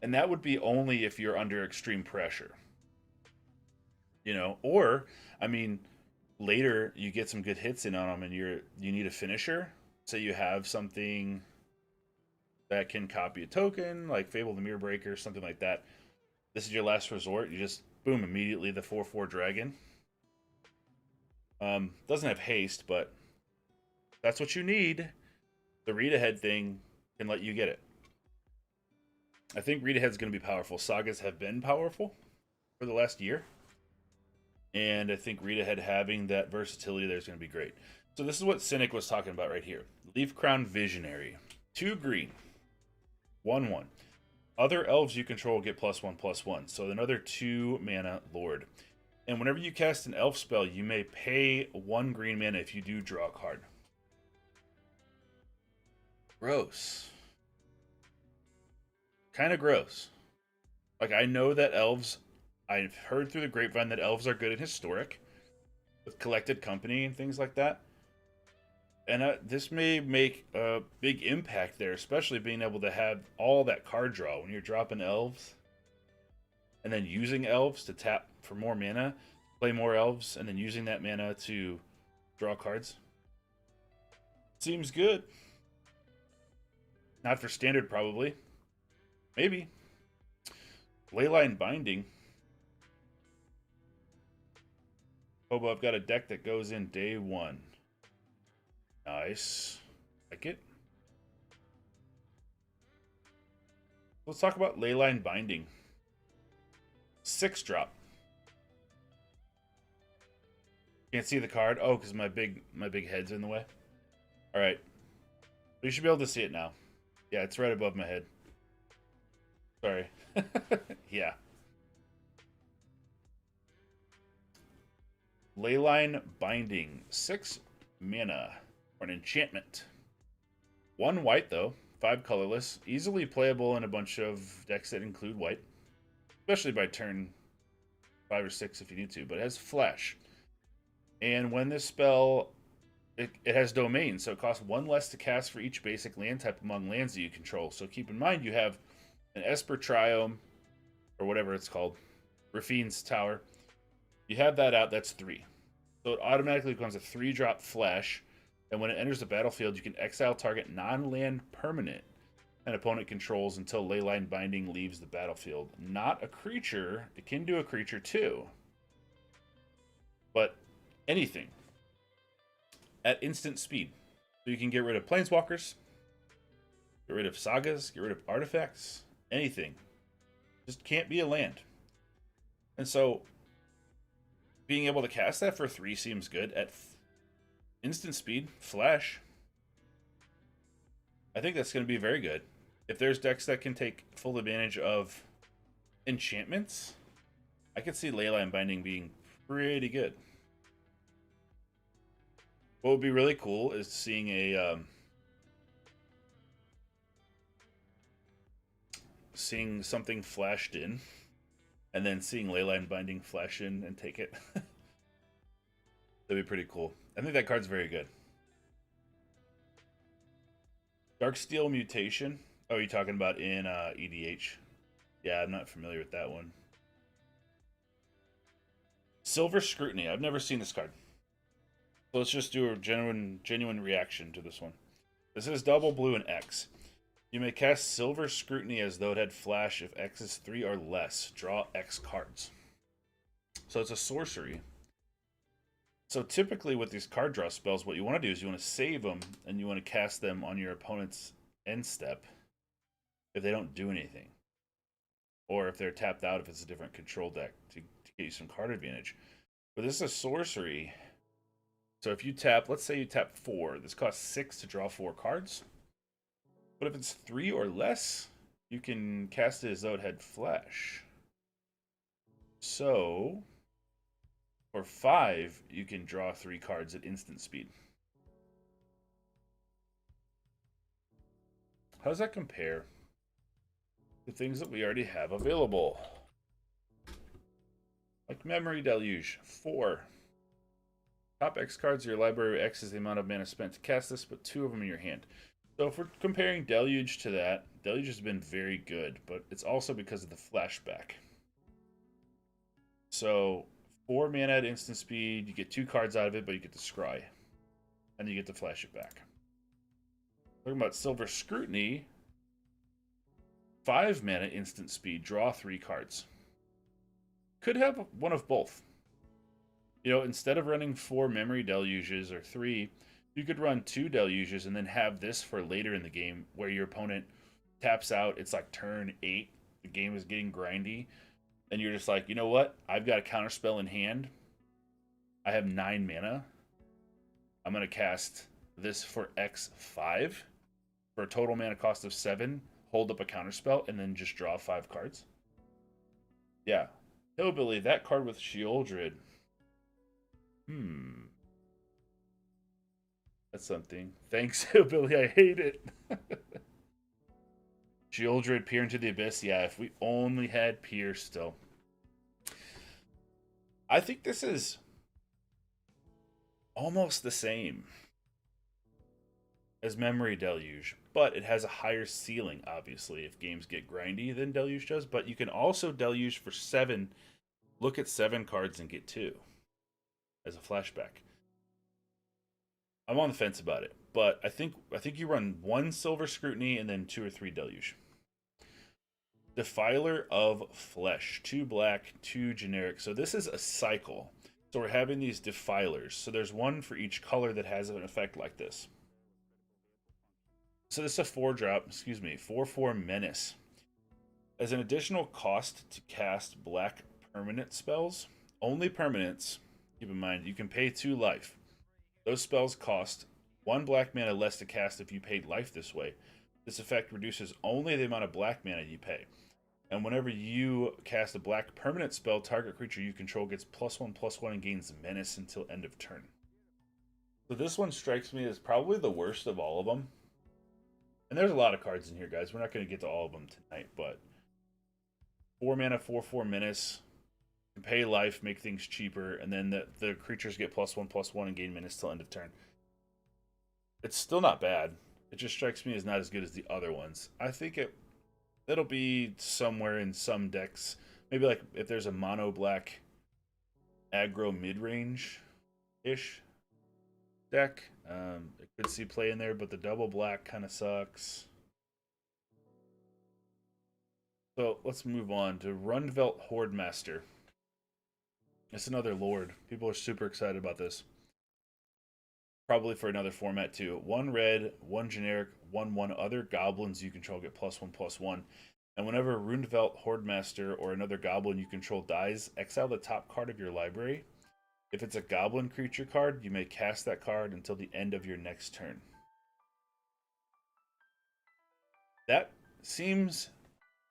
And that would be only if you're under extreme pressure. You know, or I mean, later you get some good hits in on them and you need a finisher. Say you have something that can copy a token, like Fable the Mirror Breaker, something like that. This is your last resort. You just, boom, immediately the 4/4 dragon. Doesn't have haste, but that's what you need. The read ahead thing can let you get it. I think read ahead's going to be powerful. Sagas have been powerful for the last year. And I think read ahead having that versatility there is going to be great. So this is what Cynic was talking about right here. Leaf Crown Visionary. 2 green. 1/1. Other elves you control get +1/+1. So another 2 mana Lord. And whenever you cast an elf spell, you may pay 1 green mana if you do draw a card. Gross. Kind of gross. Like, I know that elves, I've heard through the grapevine that elves are good in Historic, with Collected Company and things like that. And this may make a big impact there, especially being able to have all that card draw when you're dropping elves. And then using elves to tap for more mana, play more elves, and then using that mana to draw cards. Seems good. Not for standard, probably. Maybe. Leyline Binding. Oh, but I've got a deck that goes in day 1. Nice. Like it. Let's talk about Leyline Binding. 6-drop. Can't see the card. Oh, because my big head's in the way. All right. But you should be able to see it now. Yeah, it's right above my head. Sorry. Yeah. Leyline Binding. 6 mana for an enchantment. 1 white, though. 5 colorless. Easily playable in a bunch of decks that include white. Especially by turn 5 or 6 if you need to. But it has flash. And when this spell, it has domain, so it costs 1 less to cast for each basic land type among lands that you control. So keep in mind you have an Esper Triome, or whatever it's called, Rafine's Tower. You have that out, that's 3. So it automatically becomes a 3-drop flash, and when it enters the battlefield, you can exile target non-land permanent an opponent controls until Leyline Binding leaves the battlefield. Not a creature, it can do a creature too. But anything at instant speed. So you can get rid of planeswalkers, get rid of sagas, get rid of artifacts, anything. Just can't be a land. And so being able to cast that for 3 seems good at instant speed, flash. I think that's going to be very good. If there's decks that can take full advantage of enchantments, I could see Leyline Binding being pretty good. What would be really cool is seeing a seeing something flashed in, and then seeing Leyline Binding flash in and take it. That'd be pretty cool. I think that card's very good. Darksteel Mutation. Oh, you're talking about in EDH? Yeah, I'm not familiar with that one. Silver Scrutiny. I've never seen this card. So let's just do a genuine reaction to this one. This is double blue and X. You may cast Silver Scrutiny as though it had flash if X is 3 or less. Draw X cards. So it's a sorcery. So typically with these card draw spells, what you want to do is you want to save them and you want to cast them on your opponent's end step if they don't do anything. Or if they're tapped out if it's a different control deck to get you some card advantage. But this is a sorcery. So if you tap, let's say you tap 4, this costs 6 to draw 4 cards. But if it's 3 or less, you can cast it as though it had flash. So for 5, you can draw 3 cards at instant speed. How does that compare to things that we already have available? Like Memory Deluge, 4. Top X cards of your library. X is the amount of mana spent to cast this, but 2 of them in your hand. So if we're comparing Deluge to that, Deluge has been very good, but it's also because of the flashback. So 4 mana at instant speed, you get 2 cards out of it, but you get to scry. And you get to flash it back. Talking about Silver Scrutiny, 5 mana instant speed, draw 3 cards. Could have one of both. You know, instead of running 4 Memory Deluges or 3, you could run 2 Deluges and then have this for later in the game where your opponent taps out. It's like turn 8. The game is getting grindy. And you're just like, you know what? I've got a counterspell in hand. I have 9 mana. I'm going to cast this for X5 for a total mana cost of 7. Hold up a counterspell and then just draw 5 cards. Yeah. Hillbilly, that card with Shieldred. That's something. Thanks, Hillbilly. I hate it. Shieldred, Peer into the Abyss. Yeah, if we only had Peer still. I think this is almost the same as Memory Deluge, but it has a higher ceiling, obviously, if games get grindy than Deluge does. But you can also Deluge for 7, look at 7 cards and get 2 as a flashback. I'm on the fence about it, but I think you run 1 Silver Scrutiny and then 2 or 3 Deluge. Defiler of Flesh, 2 black, 2 generic. So this is a cycle. So we're having these defilers. So there's one for each color that has an effect like this. So this is a 4-drop, 4/4 Menace. As an additional cost to cast black permanent spells, only permanents, keep in mind, you can pay 2 life. Those spells cost 1 black mana less to cast if you paid life this way. This effect reduces only the amount of black mana you pay. And whenever you cast a black permanent spell, target creature you control gets +1/+1 and gains Menace until end of turn. So this one strikes me as probably the worst of all of them. And there's a lot of cards in here, guys. We're not going to get to all of them tonight, but 4 mana, 4/4 Menace. You can pay life, make things cheaper, and then the creatures get +1/+1 and gain Menace till end of turn. It's still not bad. It just strikes me as not as good as the other ones. I think it'll be somewhere in some decks. Maybe like if there's a mono black aggro mid-range-ish deck. It could see play in there, but the double black kind of sucks. So let's move on to Rundvelt Hordemaster. It's another Lord. People are super excited about this. Probably for another format too. 1 red, 1 generic, 1/1 other goblins you control get +1/+1. And whenever Rundvelt Hordemaster or another goblin you control dies, exile the top card of your library. If it's a goblin creature card, you may cast that card until the end of your next turn. That seems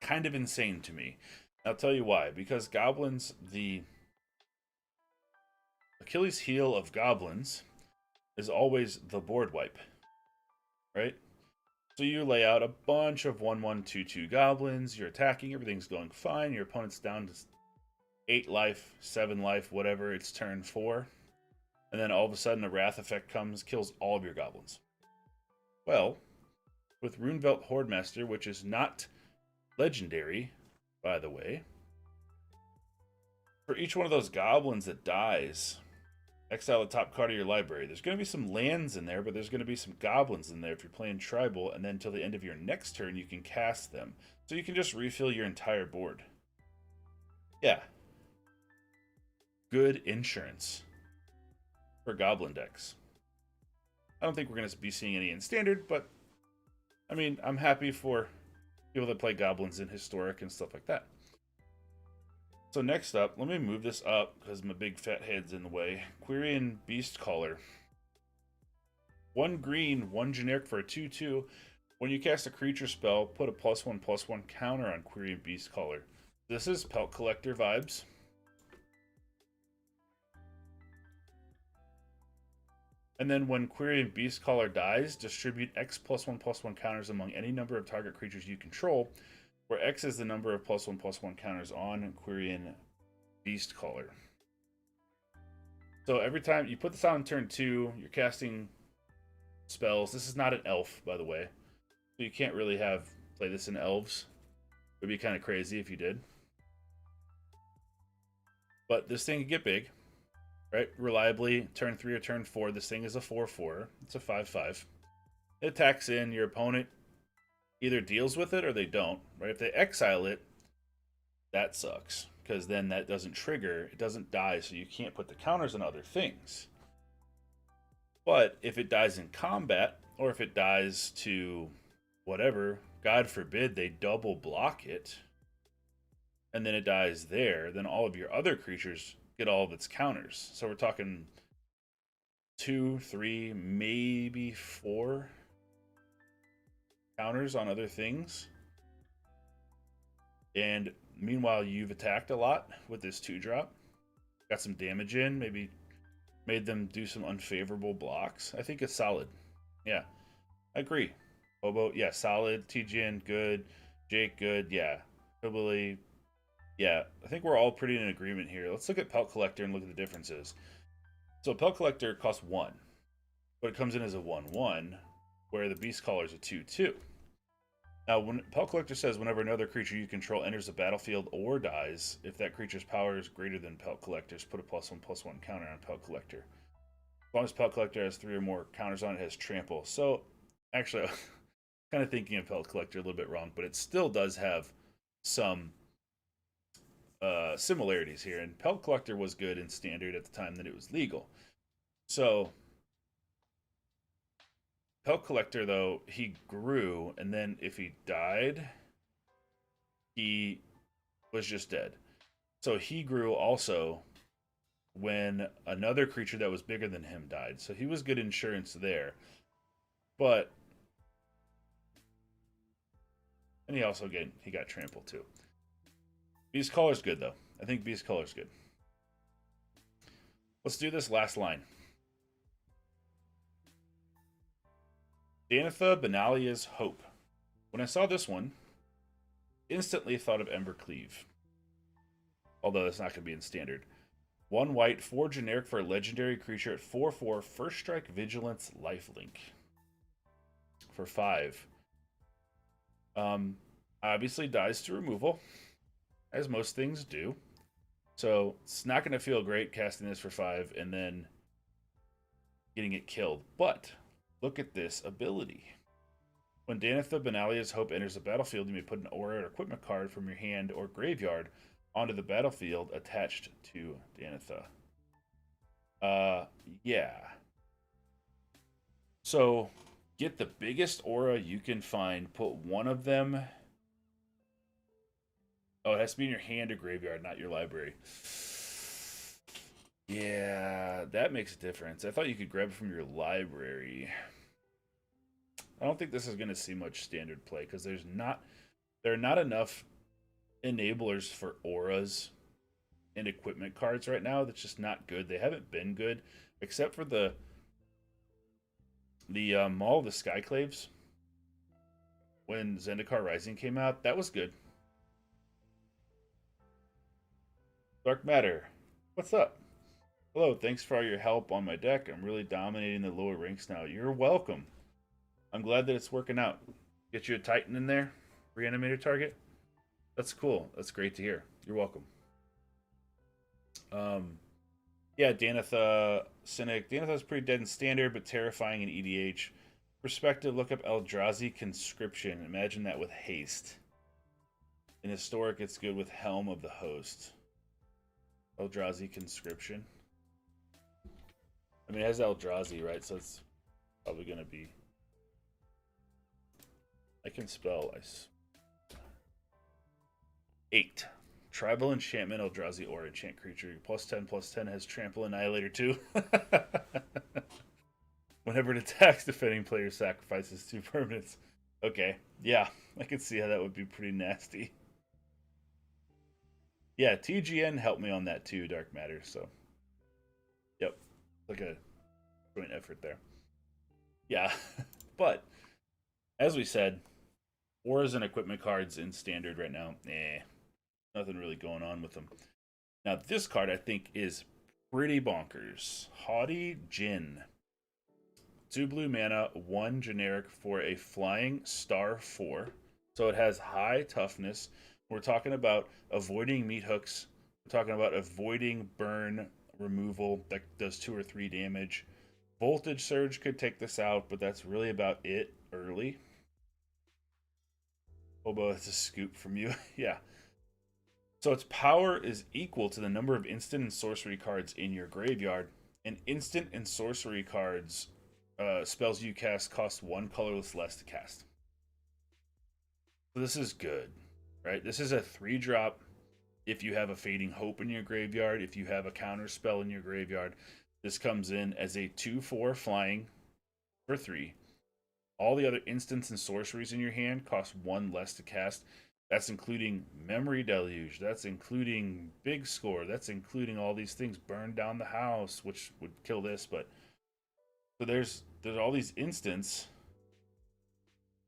kind of insane to me. I'll tell you why. Because goblins, the Achilles heel of goblins is always the board wipe, right? So you lay out a bunch of 1/1, 2/2 goblins, you're attacking, everything's going fine, your opponent's down to 8 life, 7 life, whatever, it's turn 4. And then all of a sudden a Wrath effect comes, kills all of your goblins. Well, with Runevelt Hordemaster, which is not legendary, by the way, for each one of those goblins that dies, exile the top card of your library. There's going to be some lands in there, but there's going to be some goblins in there if you're playing tribal, and then until the end of your next turn, you can cast them. So you can just refill your entire board. Yeah. Good insurance for goblin decks. I don't think we're going to be seeing any in standard, but I mean, I'm happy for people that play goblins in historic and stuff like that. So next up, let me move this up because my big fat head's in the way. Quirion Beastcaller. 1 green, 1 generic for a 2/2. When you cast a creature spell, put a +1/+1 counter on Quirion Beastcaller. This is Pelt Collector vibes. And then when Quirion Beastcaller dies, distribute X +1/+1 counters among any number of target creatures you control, where X is the number of +1/+1 counters on Quirion Beastcaller. So every time you put this on turn 2, you're casting spells. This is not an elf, by the way. So you can't really play this in elves. It would be kind of crazy if you did. But this thing can get big, right? Reliably, turn 3 or turn 4, this thing is a 4/4. It's a 5/5. It attacks in, your opponent either deals with it or they don't, right? If they exile it, that sucks, because then that doesn't trigger, it doesn't die, so you can't put the counters on other things. But if it dies in combat, or if it dies to whatever, God forbid they double block it, and then it dies there, then all of your other creatures get all of its counters. So we're talking 2, 3, maybe 4 counters on other things. And meanwhile, you've attacked a lot with this 2-drop. Got some damage in, maybe made them do some unfavorable blocks. I think it's solid. Yeah, I agree. Bobo, yeah, solid. TGN, good. Jake, good. Yeah. Probably, yeah. I think we're all pretty in agreement here. Let's look at Pelt Collector and look at the differences. So Pelt Collector costs 1, but it comes in as a 1/1, where the Beastcaller is a 2/2. Now, when Pelt Collector says whenever another creature you control enters the battlefield or dies, if that creature's power is greater than Pelt Collector's, put a +1/+1 counter on Pelt Collector. As long as Pelt Collector has 3 or more counters on it, it has trample. So, actually, I'm kind of thinking of Pelt Collector a little bit wrong, but it still does have some similarities here. And Pelt Collector was good in standard at the time that it was legal. So, Pelt Collector, though, he grew, and then if he died, he was just dead. So he grew also when another creature that was bigger than him died. So he was good insurance there. But, and he also got trampled too. Beastcaller's good, though. I think Beastcaller's good. Let's do this last line. Danitha Benalia's Hope. When I saw this one, instantly thought of Embercleave. Although that's not going to be in standard. 1 white, 4 generic for a legendary creature at 4/4, first strike, vigilance, lifelink. For 5. Obviously dies to removal, as most things do. So it's not going to feel great casting this for 5 and then getting it killed. But look at this ability. When Danitha Benalia's Hope enters the battlefield, you may put an aura or equipment card from your hand or graveyard onto the battlefield attached to Danitha. Yeah. So, get the biggest aura you can find, put one of them... Oh, it has to be in your hand or graveyard, not your library. Yeah, that makes a difference. I thought you could grab it from your library. I don't think this is going to see much standard play because there are not enough enablers for auras and equipment cards right now. That's just not good. They haven't been good except for the The Maul of the Skyclaves, when Zendikar Rising came out, that was good. Dark Matter, what's up? Hello, thanks for all your help on my deck. I'm really dominating the lower ranks now. You're welcome. I'm glad that it's working out. Get you a Titan in there, reanimator target. That's cool. That's great to hear. You're welcome. Yeah, Danitha Cynic. Danitha's pretty dead in standard, but terrifying in EDH. Perspective, look up Eldrazi Conscription. Imagine that with haste. In Historic, it's good with Helm of the Host. Eldrazi Conscription. I mean, it has Eldrazi, right? So it's probably going to be... I can spell... 8. Tribal Enchantment, Eldrazi Aura, enchant creature. +10/+10 has Trample Annihilator too. Whenever it attacks, defending player sacrifices 2 permanents. Okay, yeah, I can see how that would be pretty nasty. Yeah, TGN helped me on that too, Dark Matter, so. Yep, like a joint effort there. Yeah, but, as we said, auras and equipment cards in Standard right now, nothing really going on with them. Now, this card, I think, is pretty bonkers. Haughty Djinn. 2 blue mana, 1 generic for a flying star 4. So it has high toughness. We're talking about avoiding meat hooks. We're talking about avoiding burn removal that does 2 or 3 damage. Voltage Surge could take this out, but that's really about it early. Hobo, it's a scoop from you. Yeah. So its power is equal to the number of instant and sorcery cards in your graveyard. And instant and sorcery cards, spells you cast, cost 1 colorless less to cast. So this is good, right? This is a 3-drop if you have a Fading Hope in your graveyard, if you have a counter spell in your graveyard. This comes in as a 2/4 flying for 3. All the other instants and sorceries in your hand cost 1 less to cast. That's including Memory Deluge. That's including Big Score. That's including all these things. Burn Down the House, which would kill this. But so there's all these instants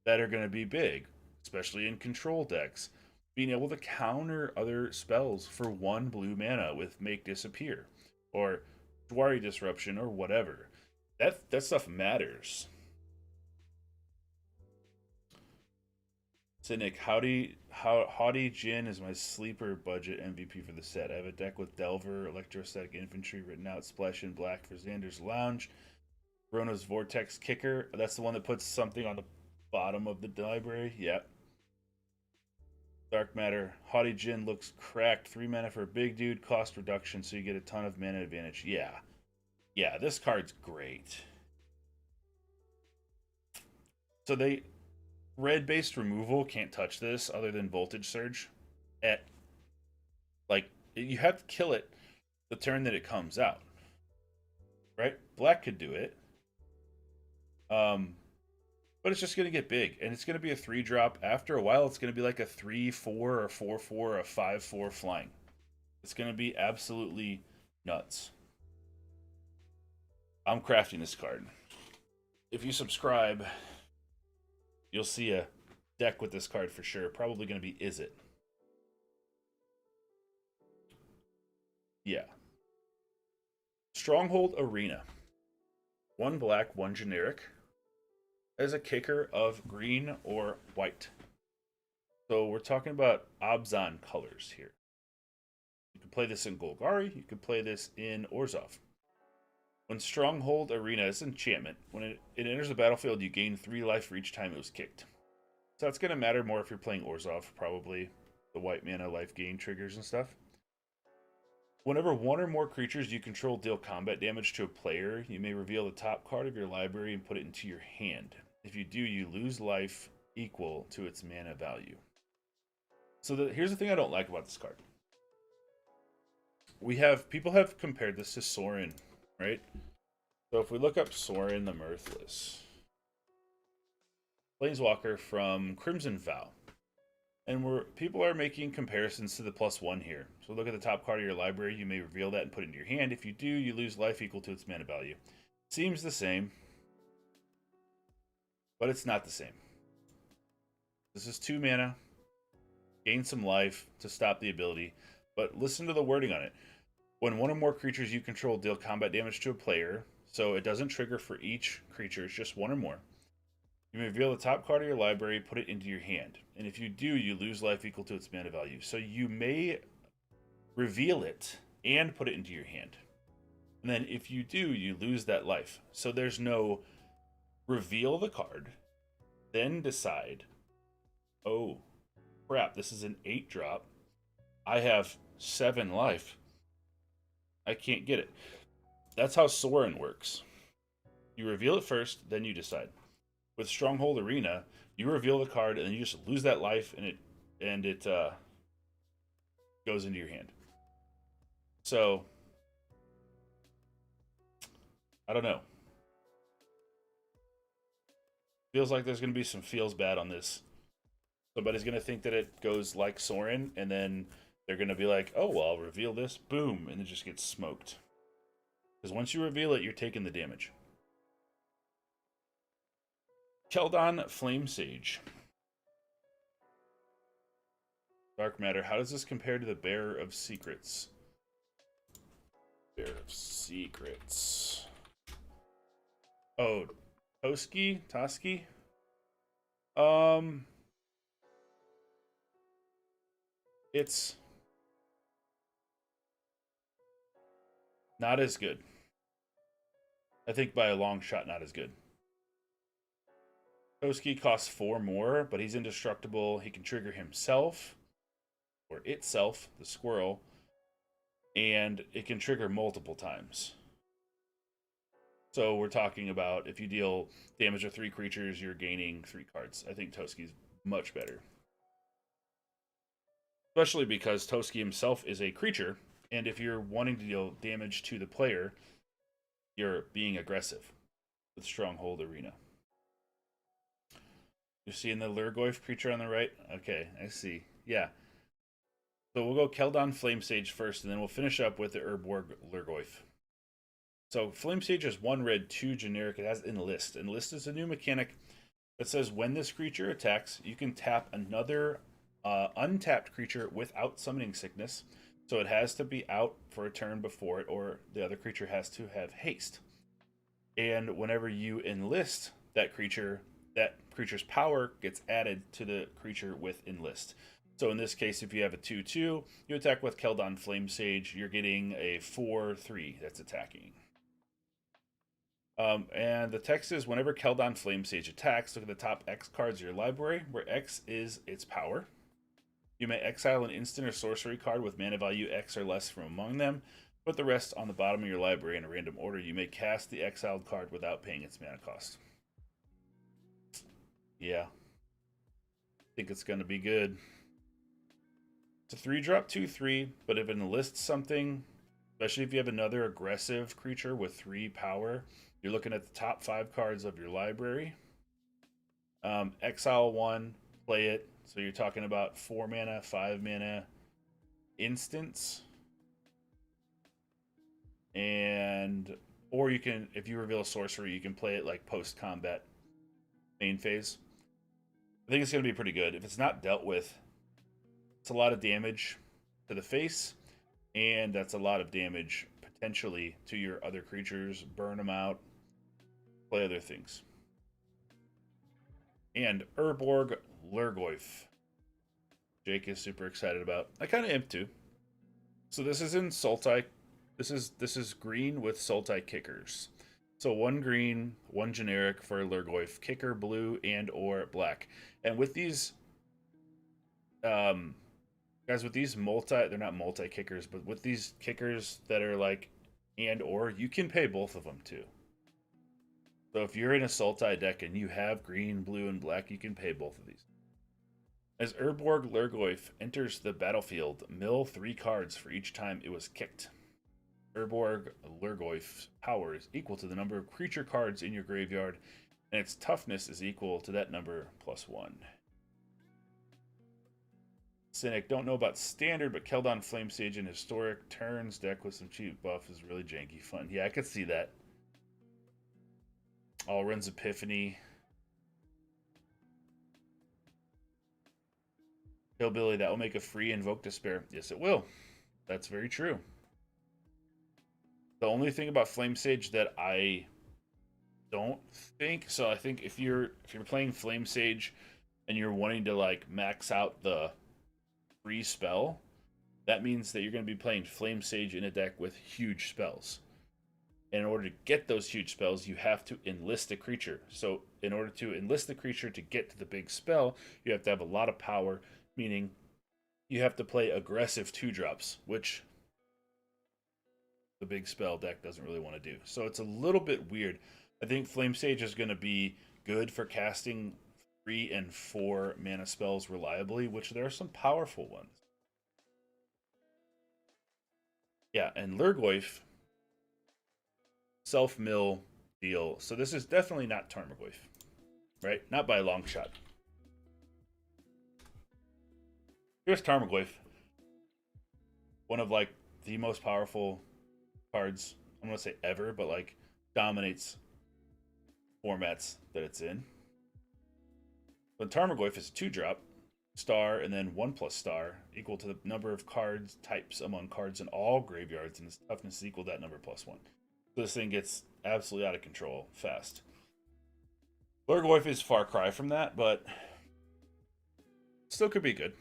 that are going to be big, especially in control decks. Being able to counter other spells for 1 blue mana with Make Disappear or Dwari Disruption or whatever. That stuff matters. Cynic, Haughty Djinn is my sleeper budget MVP for the set. I have a deck with Delver, Electrostatic Infantry written out, Splash in Black for Xander's Lounge, Rona's Vortex Kicker. That's the one that puts something on the bottom of the library. Yep. Dark Matter, Haughty Djinn looks cracked. 3 mana for a big dude, cost reduction, so you get a ton of mana advantage. Yeah. Yeah, this card's great. So red-based removal can't touch this other than Voltage Surge. You have to kill it the turn that it comes out. Right? Black could do it. But it's just going to get big. And it's going to be a 3-drop. After a while, it's going to be like a 3/4 or 4/4 or a 5/4 flying. It's going to be absolutely nuts. I'm crafting this card. If you subscribe, you'll see a deck with this card for sure. Probably going to be Is It. Yeah. Stronghold Arena. 1 black, 1 generic. As a kicker of green or white. So we're talking about Abzan colors here. You can play this in Golgari. You can play this in Orzhov. When Stronghold Arena is enchantment, when it enters the battlefield, you gain 3 life for each time it was kicked. So that's going to matter more if you're playing Orzhov, probably. The white mana life gain triggers and stuff. Whenever 1 or more creatures you control deal combat damage to a player, you may reveal the top card of your library and put it into your hand. If you do, you lose life equal to its mana value. So here's the thing I don't like about this card. People have compared this to Sorin, right? So if we look up Sorin the Mirthless, Planeswalker from Crimson Vow, and people are making comparisons to the +1 here. So look at the top card of your library. You may reveal that and put it into your hand. If you do, you lose life equal to its mana value. Seems the same. but it's not the same. This is 2 mana, gain some life to stop the ability, but listen to the wording on it. When one or more creatures you control deal combat damage to a player, so it doesn't trigger for each creature, it's just one or more, you may reveal the top card of your library, put it into your hand. And if you do, you lose life equal to its mana value. So you may reveal it and put it into your hand. And then if you do, you lose that life. So there's no reveal the card, then decide, oh, crap, this is an 8-drop. I have 7 life. I can't get it. That's how Sorin works. You reveal it first, then you decide. With Stronghold Arena, you reveal the card, and then you just lose that life, and it goes into your hand. So, I don't know. Feels like there's going to be some feels bad on this. Somebody's going to think that it goes like Sorin, and then they're going to be like, oh, well, I'll reveal this, boom, and it just gets smoked. Because once you reveal it, you're taking the damage. Keldon Flame Sage. Dark Matter. How does this compare to the Bearer of Secrets? Bearer of Secrets. Oh, Toski? It's not as good. I think by a long shot, not as good. Toski costs 4 more, but he's indestructible. He can trigger himself, or itself, the squirrel, and it can trigger multiple times. So we're talking about if you deal damage to 3 creatures, you're gaining 3 cards. I think Toski's much better. Especially because Toski himself is a creature, and if you're wanting to deal damage to the player, you're being aggressive with Stronghold Arena. You're seeing the Lurgoyf creature on the right? Okay, I see. Yeah. So we'll go Keldon Flame Sage first, and then we'll finish up with the Urborg Lurgoyf. So Flame Sage is 1 red, 2 generic. It has Enlist. Enlist is a new mechanic that says when this creature attacks, you can tap another untapped creature without Summoning Sickness. So it has to be out for a turn before it, or the other creature has to have haste. And whenever you enlist that creature's power gets added to the creature with Enlist. So in this case, if you have a 2/2, you attack with Keldon Flame Sage, you're getting a 4/3 that's attacking. And the text is, whenever Keldon Flame Sage attacks, look at the top X cards of your library, where X is its power. You may exile an instant or sorcery card with mana value X or less from among them. Put the rest on the bottom of your library in a random order. You may cast the exiled card without paying its mana cost. Yeah. I think it's going to be good. It's a 3-drop 2/3, but if it enlists something, especially if you have another aggressive creature with 3 power, you're looking at the top 5 cards of your library. Exile 1, play it. So you're talking about 4 mana, 5 mana instants. And, or you can, if you reveal a sorcery, you can play it like post-combat main phase. I think it's going to be pretty good. If it's not dealt with, it's a lot of damage to the face, and that's a lot of damage potentially to your other creatures. Burn them out, play other things. And Urborg Lurgoyf. Jake is super excited about. I kind of am too. So this is in Sultai. This is green with Sultai kickers. So 1 green, 1 generic for Lurgoyf, kicker blue and or black. And with these guys, with these they're not multi kickers, but with these kickers that are like and or, you can pay both of them too. So if you're in a Sultai deck and you have green, blue, and black, you can pay both of these. As Urborg Lurgoyf enters the battlefield, mill 3 cards for each time it was kicked. Urborg Lurgoyf's power is equal to the number of creature cards in your graveyard, and its toughness is equal to that number +1. Cynic, don't know about standard, but Keldon Flame Sage in historic turns deck with some cheap buff is really janky fun. Yeah, I could see that. Allrun's Epiphany. Hillbilly, that will make a free Invoke Despair. Yes, it will. That's very true. The only thing about Flame Sage that I don't think, so I think if you're playing Flame Sage and you're wanting to like max out the free spell, that means that you're going to be playing Flame Sage in a deck with huge spells. And in order to get those huge spells, you have to enlist a creature. So in order to enlist the creature to get to the big spell, you have to have a lot of power, meaning you have to play aggressive 2-drops, which the big spell deck doesn't really want to do. So it's a little bit weird. I think Flame Sage is going to be good for casting 3 and 4 mana spells reliably, which there are some powerful ones. Yeah, and Lurgoyf, self-mill deal. So this is definitely not Tarmogoyf, right? Not by a long shot. Here's Tarmogoyf. One of like the most powerful cards, I'm going to say ever, but like dominates formats that it's in. But Tarmogoyf is a 2-drop, star, and then 1+ star, equal to the number of cards types among cards in all graveyards, and its toughness is equal to that number +1. So this thing gets absolutely out of control fast. Lurgoyf is far cry from that, but still could be good.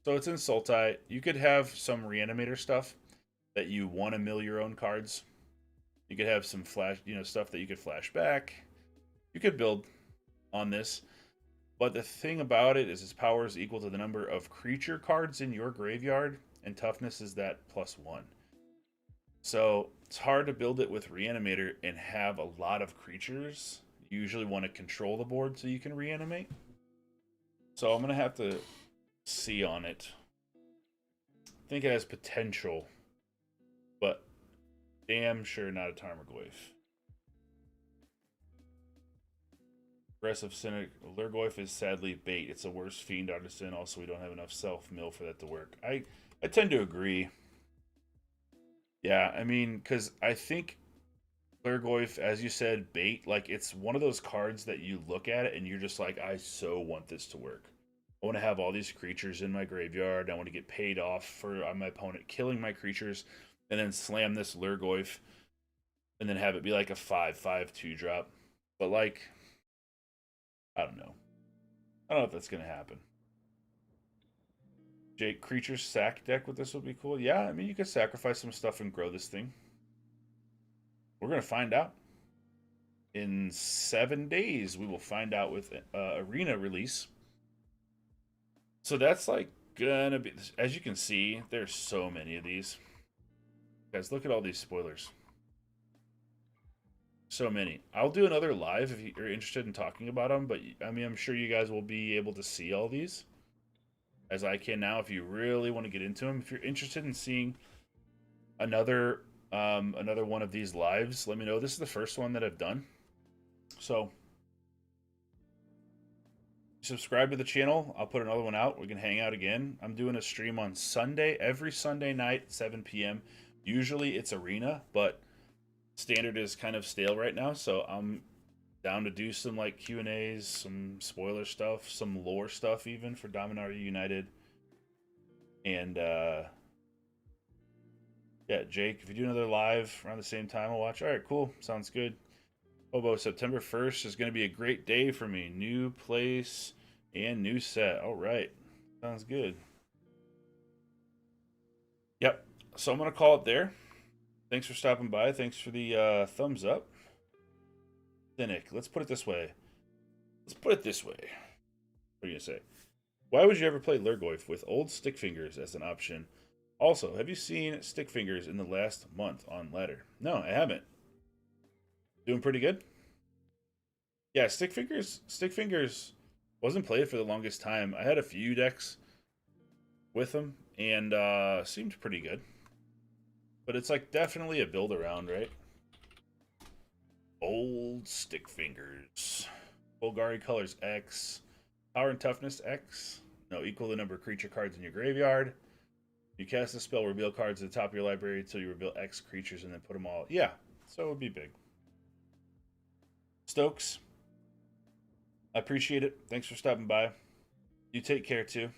So it's in Sultai. You could have some Reanimator stuff that you want to mill your own cards. You could have some flash, stuff that you could flash back. You could build on this. But the thing about it is its power is equal to the number of creature cards in your graveyard, and toughness is that +1. So it's hard to build it with Reanimator and have a lot of creatures. You usually want to control the board so you can reanimate. So I'm going to have to see on it. I think it has potential, but damn sure not a Tarmogoyf. Aggressive Cynic. Lurgoyf is sadly bait. It's a worse Fiend Artisan. Also, we don't have enough self-mill for that to work. I tend to agree. Yeah, I mean, because I think Lurgoyf, as you said, bait, like it's one of those cards that you look at it and you're just like, I so want this to work. I want to have all these creatures in my graveyard. I want to get paid off for my opponent killing my creatures, and then slam this Lurgoyf, and then have it be like a 5/5 2-drop. But like, I don't know. I don't know if that's gonna happen. Jake, creature sack deck with this would be cool. Yeah, I mean you could sacrifice some stuff and grow this thing. We're gonna find out. In 7 days, we will find out with Arena release. So that's like gonna be, as you can see, there's so many of these. Guys, look at all these spoilers. So many. I'll do another live if you're interested in talking about them, but I mean, I'm sure you guys will be able to see all these as I can now if you really want to get into them. If you're interested in seeing another one of these lives, let me know. This is the first one that I've done. So subscribe to the channel. I'll put another one out. We can hang out again. I'm doing a stream on Sunday, every Sunday night, 7 p.m. Usually it's Arena, but Standard is kind of stale right now, so I'm down to do some like Q&As, some spoiler stuff, some lore stuff even for Dominaria United. And yeah, Jake, if you do another live around the same time, I'll watch. All right, cool. Sounds good. Hobo, September 1st is going to be a great day for me. New place and new set. All right. Sounds good. Yep. So I'm going to call it there. Thanks for stopping by. Thanks for the thumbs up. Cynic. Let's put it this way. What are you going to say? Why would you ever play Lurgoyf with old stick fingers as an option? Also, have you seen stick fingers in the last month on ladder? No, I haven't. Doing pretty good. Yeah, stick fingers wasn't played for the longest time. I had a few decks with them and seemed pretty good. But it's like definitely a build around, right? Old stick fingers. Bulgari colors X. Power and toughness X. No, equal the number of creature cards in your graveyard. You cast a spell, reveal cards at the top of your library until you reveal X creatures and then put them all. Yeah, so it would be big. Stokes, I appreciate it. Thanks for stopping by. You take care too.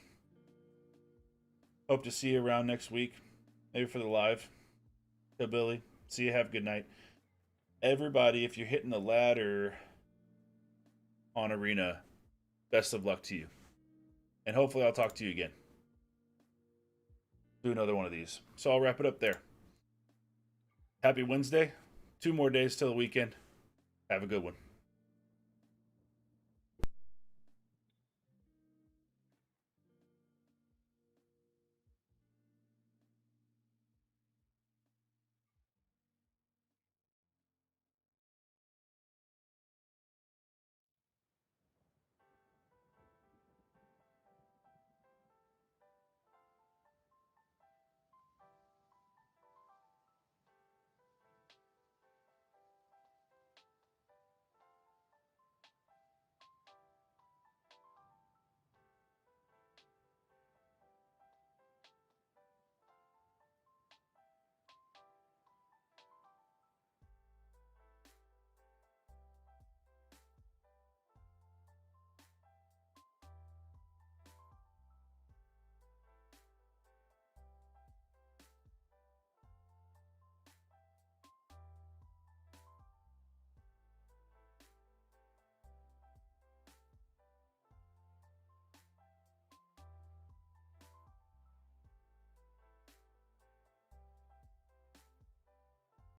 Hope to see you around next week. Maybe for the live. So Billy, see you. Have a good night. Everybody, if you're hitting the ladder on Arena, best of luck to you. And hopefully I'll talk to you again. Do another one of these. So I'll wrap it up there. Happy Wednesday. 2 more days till the weekend. Have a good one.